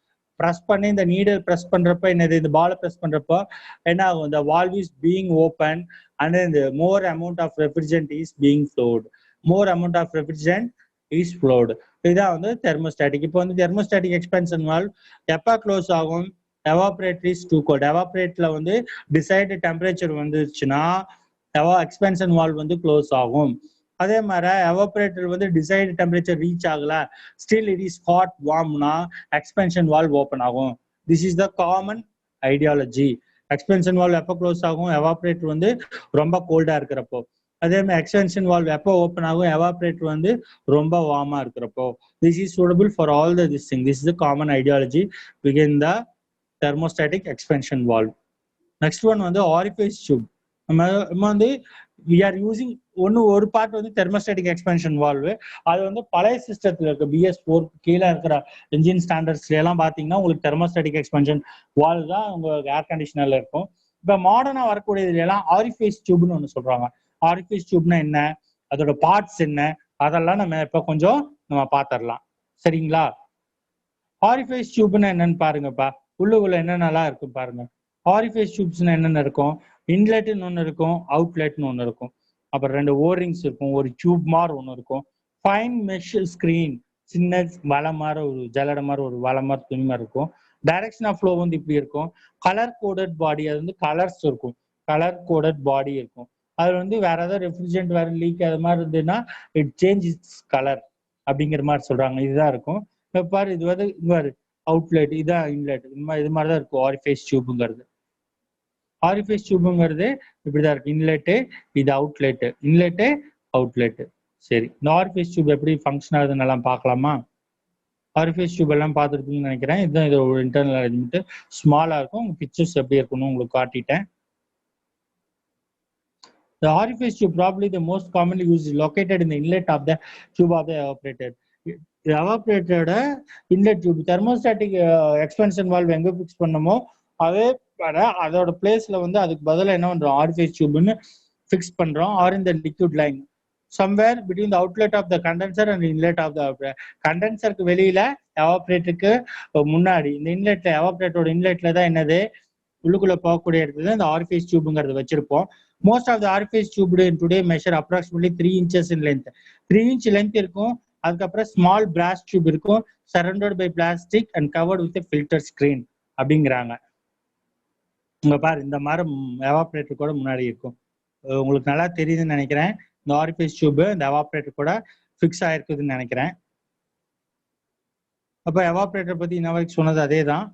ப்ரெஸ் பண்ணி இந்த நீடல் ப்ரெஸ் பண்றப்ப என்னது, இந்த பாலை ப்ரெஸ் பண்றப்போ என்ன ஆகும், இந்த valve is being open and இந்த more amount of refrigerant is being flowed. More amount of refrigerant is flowed. இதுதான் வந்து தெர்மோஸ்டாட்டிக். இப்போ வந்து தெர்மோஸ்டாட்டிக் எக்ஸ்பென்ஷன் வால்வ் எப்போ க்ளோஸ் ஆகும், எவாபரேட்டர் இஸ் டூ கோல்ட். எவாபரேட்டர்ல வந்து டிசைடு டெம்பரேச்சர் வந்துருச்சுன்னா எக்ஸ்பென்ஷன் வால்வ் வந்து க்ளோஸ் ஆகும். அதே மாதிரி எவாபரேட்டர் வந்து டிசைடு டெம்பரேச்சர் ரீச் ஆகல, ஸ்டில் இட் இஸ் ஹாட் வார்ம்னா எக்ஸ்பென்ஷன் வால்வ் ஓப்பன் ஆகும். This is the common ideology. Expansion valve எப்போ க்ளோஸ் ஆகும், எவாபரேட்டர் வந்து ரொம்ப கோல்டா இருக்கிறப்போ. அதே மாதிரி எக்ஸ்பென்ஷன் வால்வ் எப்போ ஓப்பன் ஆகும், எவாபரேட்டர் வந்து ரொம்ப வார்மா இருக்கிறப்போ. This is suitable for all the this thing. This is the common ideology begin the thermostatic expansion valve. Next one வந்து ஆரிஃபைஸ் டியூப். நம்ம வந்து we are using ஒரு பார்ட் வந்து தெர்மோஸ்டாட்டிக் எக்ஸ்பென்ஷன் வால்வு. அது வந்து பழைய சிஸ்டத்துல இருக்க BS4 கீழே இருக்கிற இன்ஜின் ஸ்டாண்டர்ட்ஸ்ல எல்லாம் பாத்தீங்கன்னா உங்களுக்கு தெர்மோஸ்டாட்டிக் எக்ஸ்பென்ஷன் வால்வ் தான் உங்களுக்கு ஏர் கண்டிஷனர்ல இருக்கும். இப்ப மாடர்னா வரக்கூடியதுல எல்லாம் ஆரிஃபைஸ் டியூப்னு ஒண்ணு சொல்றாங்க. ஆரிஃபைஸ் டியூப்னா என்ன, அதோட பார்ட்ஸ் என்ன, அதெல்லாம் நம்ம இப்ப கொஞ்சம் நம்ம பாத்திரலாம். சரிங்களா? ஆரிஃபைஸ் டியூப்னா என்னன்னு பாருங்கப்பா. உள்ளுக்குள்ள என்னென்னலாம் இருக்கும் பாருங்க. ஆரிஃபைஸ் டியூப்ஸ்னா என்னென்ன இருக்கும், இன்லெட்னு ஒன்று இருக்கும், அவுட்லெட்னு ஒன்று இருக்கும். அப்புறம் 2 ஓரிங்ஸ் இருக்கும், ஒரு டியூப் மாதிரி ஒன்று இருக்கும். ஃபைன் மெஷ் ஸ்கிரீன், சின்ன வலை மாதிரி ஒரு ஜலடை மாதிரி ஒரு வலை மாதிரி துணி மாதிரி இருக்கும். டைரக்ஷன் ஆஃப் ஃப்ளோ வந்து இப்படி இருக்கும். கலர் கோடட் பாடி, அது வந்து கலர்ஸ் இருக்கும், கலர் கோடட் பாடி இருக்கும். அது வந்து வேற ஏதாவது ரெஃப்ரிஜரண்ட் வேற லீக் அது மாதிரி இருந்ததுன்னா இட் சேஞ்ச் இட்ஸ் கலர் அப்படிங்கிற மாதிரி சொல்றாங்க. இதுதான் இருக்கும். இப்போ பாரு, இது வந்து இங்க அவுட்லெட், இதான் இன்லெட். இது மாதிரி தான் இருக்கும் ஆரிஃபைஸ் டியூப்ங்கிறது. ஆரிஃபைஸ் டியூப்ங்கிறது இப்படிதான் இருக்கு. இன்லெட்டு, இது அவுட்லெட்டு, இன்லெட்டு அவுட்லெட்டு. சரி, இந்த ஆரிஃபைஸ் டியூப் எப்படி ஃபங்க்ஷன் ஆகுதுன்னு எல்லாம் பார்க்கலாமா? ஆரிஃபைஸ் டியூப் எல்லாம் பார்த்துருப்பீங்கன்னு நினைக்கிறேன். இதுதான் இது ஒரு இன்டர்னல் அரேஞ்ச்மெண்ட். ஸ்மாலா இருக்கும். உங்க பிக்சர்ஸ் எப்படி இருக்குன்னு உங்களுக்கு காட்டிட்டேன். The orifice tube, probably the most commonly used, is located in the inlet of the tube of the evaporator. The evaporator inlet tube, thermostatic expansion valve எங்க ஃபிக்ஸ் பண்ணமோ அதே அதோட பிளேஸ்ல வந்து அதுக்கு பதிலாக என்ன பண்றோம், ஆரிஃபைஸ் டியூப்னு ஃபிக்ஸ் பண்றோம். Or in the liquid line somewhere between the outlet of the condenser and the inlet of the கண்டென்சருக்கு வெளியில எவாபரேட்டருக்கு முன்னாடி இந்த இன்லெட்ல, எவாபரேட்டரோட இன்லெட்ல தான் என்னது உள்ளுக்குள்ள போகக்கூடிய இடத்துல இந்த ஆரிஃபைஸ் டியூப்ங்கிறது வச்சிருப்போம். Most of the orifice tube in today measure approximately 3 inches in length. 3 inch length இருக்கும். அதுக்கப்புறம் ஸ்மால் brass tube இருக்கும், surrounded by plastic and covered with a filter screen அப்படிங்கிறாங்க. உங்க பாரு, இந்த மாதிரி எவாபரேட்டர் கூட முன்னாடி இருக்கும். உங்களுக்கு நல்லா தெரியுதுன்னு நினைக்கிறேன். இந்த ஆரிஃபைஸ் டியூப் இந்த எவாபரேட்டர் கூட ஃபிக்ஸ் ஆயிருக்குதுன்னு நினைக்கிறேன். அப்ப எவாபரேட்டர் பத்தி இன்ன வரைக்கும் சொன்னது அதே தான்.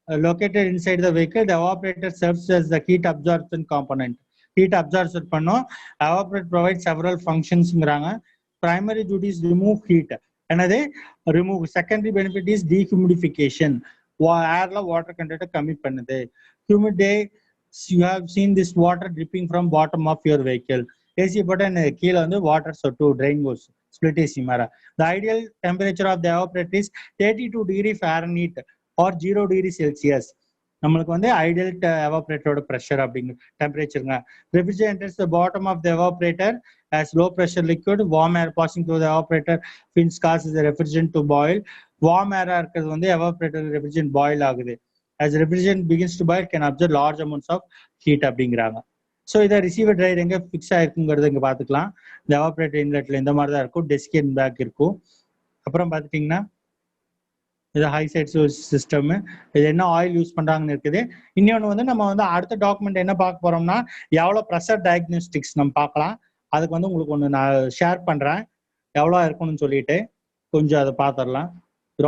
Located inside the vehicle, the evaporator serves as the heat absorption component. Heat absorption பண்ணும். எவாபரேட் ப்ரொவைட் செவரல் ஃபங்க்ஷன்ஸ்ங்கிறாங்க. Primary duties remove heat. என்னது remove. Secondary benefit is dehumidification. ஏர்ல வாட்டர் கண்டென்ட்டை கம்மி பண்ணுது. Humid day you have seen this water dripping from bottom of your vehicle. AC போட்டால் கீழே வந்து வாட்டர் சொட்டு ட்ரெயின் கோஸ் ஸ்பிளிட் ஏசி மாதிரி. The ideal temperature of the evaporator is 32 degree Fahrenheit or 0 degree Celsius. நம்மளுக்கு வந்து ஐடியல் எவாபரேட்டரோட pressure அப்படிங்கிற டெம்பரேச்சருங்க. Refrigerate enters the bottom of the evaporator as low pressure liquid. Warm air passing through the evaporator fins causes the refrigerant to boil. Warm air இருக்கிறது வந்து evaporator refrigerant boil ஆகுது. As refrigerant begins to boil, can absorb large amounts of heat அப்படிங்கிறாங்க. So இதை receiver dryer எங்கே fix ஆயிருக்குங்கிறது இங்கே பார்த்துக்கலாம். இந்த evaporator இன்லெட்ல இந்த மாதிரி தான் இருக்கும். டெஸ்கேட் பேக் இருக்கும். அப்புறம் பார்த்துட்டிங்கன்னா இது ஹை சைட் சிஸ்டம். இது என்ன ஆயில் யூஸ் பண்றாங்கன்னு இருக்குது. இன்னொன்று வந்து நம்ம வந்து அடுத்த டாக்குமெண்ட் என்ன பார்க்க போறோம்னா எவ்வளோ ப்ரெஷர் டயக்னோஸ்டிக்ஸ் நம்ம பார்க்கலாம். அதுக்கு வந்து உங்களுக்கு ஒன்று நான் ஷேர் பண்றேன் எவ்வளோ இருக்கணும்னு சொல்லிட்டு கொஞ்சம் அதை பார்த்துடலாம்.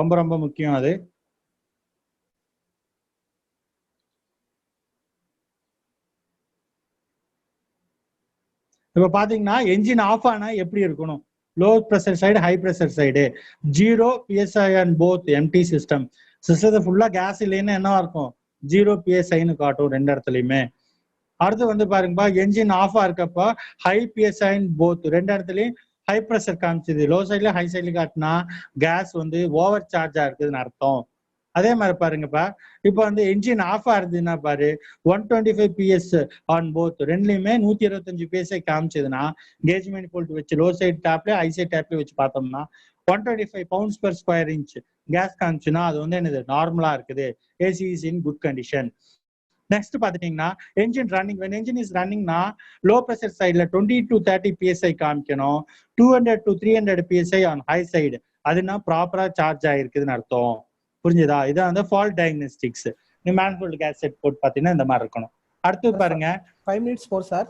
ரொம்ப ரொம்ப முக்கியம் அது. இப்போ பாத்தீங்கன்னா என்ஜின் ஆஃப் ஆனா எப்படி இருக்கணும்? Low pressure side, high pressure side, 0 PSI and both empty system. சிஸ்டத்தை ஃபுல்லா கேஸ் இல்லைன்னு என்ன இருக்கும்? 0 PSIன்னு காட்டும் ரெண்டு இடத்துலையுமே. அடுத்து வந்து பாருங்கப்பா, என்ஜின் ஆஃபா இருக்கப்போ ஹை PSI போத் ரெண்டு இடத்துலையும் ஹை ப்ரெஷர் காமிச்சது. லோ சைட்ல ஹை சைட்ல காட்டினா கேஸ் வந்து ஓவர் சார்ஜா இருக்குதுன்னு அர்த்தம். அதே மாதிரி பாருங்கப்பா, இப்போ வந்து என்ஜின் ஆஃப் ஆகுதுன்னா பாரு 125 PS ஆன் போத் ரெண்டுலையுமே 125 PSI காமிச்சதுன்னா கேஜ்மெண்ட் போல்ட் வச்சு லோ சைட் டேப்ல ஹை சைட் டேப்ல வச்சு பார்த்தோம்னா 125 pounds per square inch gas காமிச்சுன்னா அது வந்து என்னது நார்மலா இருக்குது. AC is in good condition. Next பாத்துட்டீங்கன்னா engine running. when engine is running னா லோ ப்ரெஷர் சைட்ல 20 to 30 PSI காமிக்கணும். 200 to 300 PSI on high side. அதுனா ப்ராப்பரா சார்ஜ் ஆயிருக்குதுன்னு அர்த்தம். புரிஞ்சுதா? இதான் வந்து ஃபால்ட் டயக்னோஸ்டிக்ஸ். நீ மேனிஃபோல்ட் கேஸ் செட் போட்டு பாத்தீங்கன்னா இந்த மாதிரி இருக்கணும். அடுத்து பாருங்க 5 minutes போர் சார்.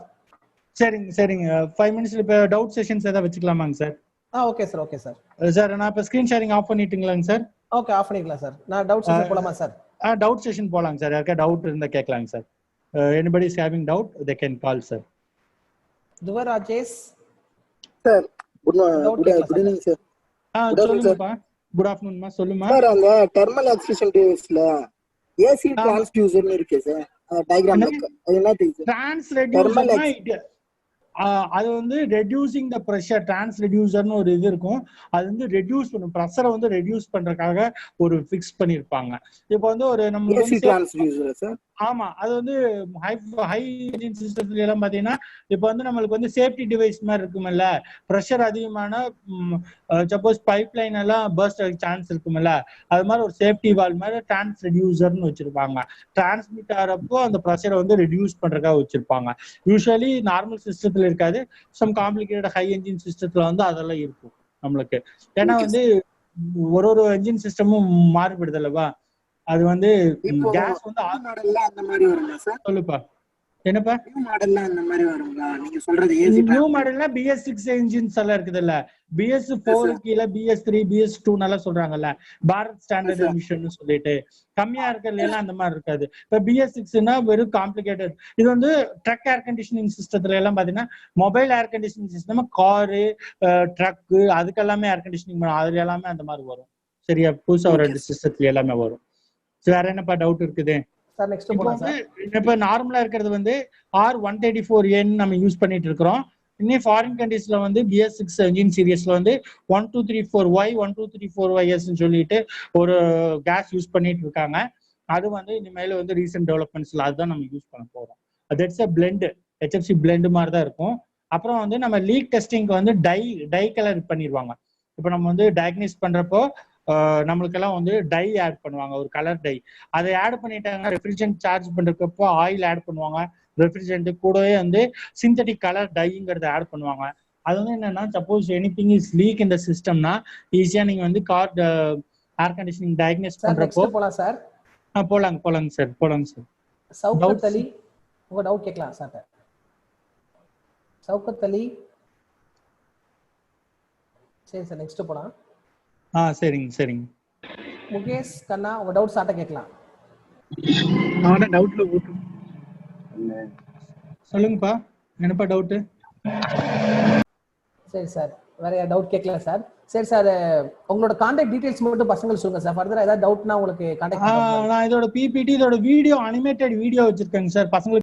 சரிங்க 5 minutes. இப்போ டவுட் செஷன்ஸ் ஏதாவது வச்சுக்கலாமாங்க sir? Okay sir. Okay sir. Sir நான் இப்போ ஸ்கிரீன் ஷேரிங் ஆஃப் பண்ணிட்டுங்களாங்க சார்? ஓகே, ஆஃப் பண்ணிக்கலாம் சார். நான் டவுட் செஷன் போலாமா சார்? டவுட் செஷன் போலாங்க சார். யாருக்கா டவுட் இருந்தா கேட்கலாங்க sir. anybody is having doubt they can call sir. துவர் Rajesh sir. Good evening sir. சொல்லுங்கப்பா. குட் ஆஃப்டர்நூன் மா, சொல்லுமா. சார் அந்த தெர்மல் எக்ஸ்ட்ரூஷன் டிவைஸ்ல ஏசி டிரான்ஸ்டியூசர்னு இருக்கு சார். டயகிராம்ல அது என்ன தெரியுது? டிரான்ஸ்ரெடியூசர்னா அது வந்து ரெடியூசிங் த ப்ரெஷர். டிரான்ஸ்ரெடியூசர்னு ஒரு இது இருக்கும். அது வந்து ரெடியூஸ் பண்ணும், ப்ரெஷரை வந்து ரெடியூஸ் பண்றதுக்காக ஒரு ஃபிக்ஸ் பண்ணிருப்பாங்க. இப்போ வந்து ஒரு நம்ம ஏசி டிரான்ஸ்டியூசர் சார். ஆமா, அது வந்து ஹை இன்ஜின் சிஸ்டத்துல எல்லாம் பாத்தீங்கன்னா இப்போ வந்து நம்மளுக்கு வந்து சேஃப்டி டிவைஸ் மாதிரி இருக்குமில்ல. ப்ரெஷர் அதிகமான சப்போஸ் பைப் லைன் எல்லாம் பர்ஸ்ட் ஆக சான்ஸ் இருக்குமில்ல, அது மாதிரி ஒரு சேஃப்டி வால்வ் மாதிரி டிரான்ஸ்ரெடியூசர்னு வச்சிருப்பாங்க. டிரான்ஸ்மிட் ஆகிறப்போ அந்த ப்ரெஷரை வந்து ரெடியூஸ் பண்றதுக்காக வச்சிருப்பாங்க. யூஸ்வலி நார்மல் சிஸ்டத்துல இருக்காது. சம் காம்ப்ளிகேட்டட் ஹை என்ஜின் சிஸ்டத்துல வந்து அதெல்லாம் இருக்கும் நம்மளுக்கு. ஏன்னா வந்து ஒரு என்ஜின் சிஸ்டமும் மாறுபடுது அல்லவா. அது வந்து கேஸ் வந்து மாடல்ல அந்த மாதிரி வருங்க சார். சொல்லுப்பா. என்னப்பா நியூ மாடல்ல அந்த மாதிரி வருங்களா நீங்க சொல்றது? ஏசி நியூ மாடல்னா BS6 என்ஜின்ஸ் எல்லாம் இருக்குதுல்ல. BS4 கீழ BS3 BS2 நல்லா சொல்றாங்கல்ல. பாரத் ஸ்டாண்டர்ட் எமிஷன் சொல்லிட்டு கம்மியா இருக்கிறதுல எல்லாம் அந்த மாதிரி இருக்காது. இப்ப BS6னா வெறும் காம்ப்ளிகேட்டட். இது வந்து ட்ரக் ஏர் கண்டிஷனிங் சிஸ்டத்துல எல்லாம் பாத்தீங்கன்னா mobile air conditioning system, car, truck அதுக்கெல்லாமே ஏர் கண்டிஷனிங் அதுல எல்லாமே அந்த மாதிரி வரும். சரியா? புதுசா ஒரு சிஸ்டத்துல எல்லாமே வரும். வேற என்னப்பா டவுட் இருக்குது? சார் நெக்ஸ்ட் போலாம் சார். இப்ப நார்மலா இருக்கிறது வந்து R134N நம்ம யூஸ் பண்ணிட்டு இருக்கிறோம். இன்னும் ஃபாரின் கண்ட்ரீஸ்ல வந்து BS6 என்ஜின் சீரிஸ்ல வந்து 1234Y 1234YS சொல்லிட்டு ஒரு கேஸ் யூஸ் பண்ணிட்டு இருக்காங்க. அது வந்து இனிமேல வந்து ரீசெண்ட் டெவலப்மெண்ட்ஸ்ல அதுதான் நம்ம யூஸ் பண்ண போறோம். That's a blend, HFC blend மாதிரி தான் இருக்கும். அப்புறம் வந்து நம்ம லீக் டெஸ்டிங்க்கு வந்து டை கலர் பண்ணிடுவாங்க. இப்போ நம்ம வந்து டயக்னைஸ் பண்றப்போ நம்மளுக்கெல்லாம் வந்து டை ஆட் பண்ணுவாங்க, ஒரு கலர் டை. அதை ஆட் பண்ணிட்டாங்கன்னா ரெஃப்ரிஜரண்ட் சார்ஜ் பண்றப்போ ஆயில் ஆட் பண்ணுவாங்க. ரெஃப்ரிஜரண்ட் கூடவே வந்து சிந்தட்டிக் கலர் டைங்கிறத ஆட் பண்ணுவாங்க. அது வந்து என்னன்னா சப்போஸ் எனிதிங் இஸ் லீக் இந்த சிஸ்டம்னா ஈஸியா நீங்க வந்து கார் ஏர் கண்டிஷனிங் டயக்னைஸ் பண்றப்போ போலாம் சார். போலாங்க சார். சௌகத் அலி உங்க டவுட் கேட்கலாம் சார். சௌகத் அலி. சரி சார், நெக்ஸ்ட் போலாம். சரிங்க. முகேஷ் கண்ணா உங்க டவுட் சார்ட்ட கேட்கலாம். டவுட்ல சொல்லுங்கப்பா, என்னப்பா டவுட்? சரி சார், வேற டவுட் கேட்கல சார். சரி சார், உங்களோட கான்டாக்ட் டீடைல்ஸ் மட்டும் பசங்களுக்கு சொல்லுங்க சார். ஃபர்தரா ஏதாவது டவுட்னா உங்களுக்கு கான்டாக்ட் நான் இதோட பிபிடி, இதோட வீடியோ, அனிமேட்டட் வீடியோ வச்சிருக்கேங்க சார். பசங்களுக்கு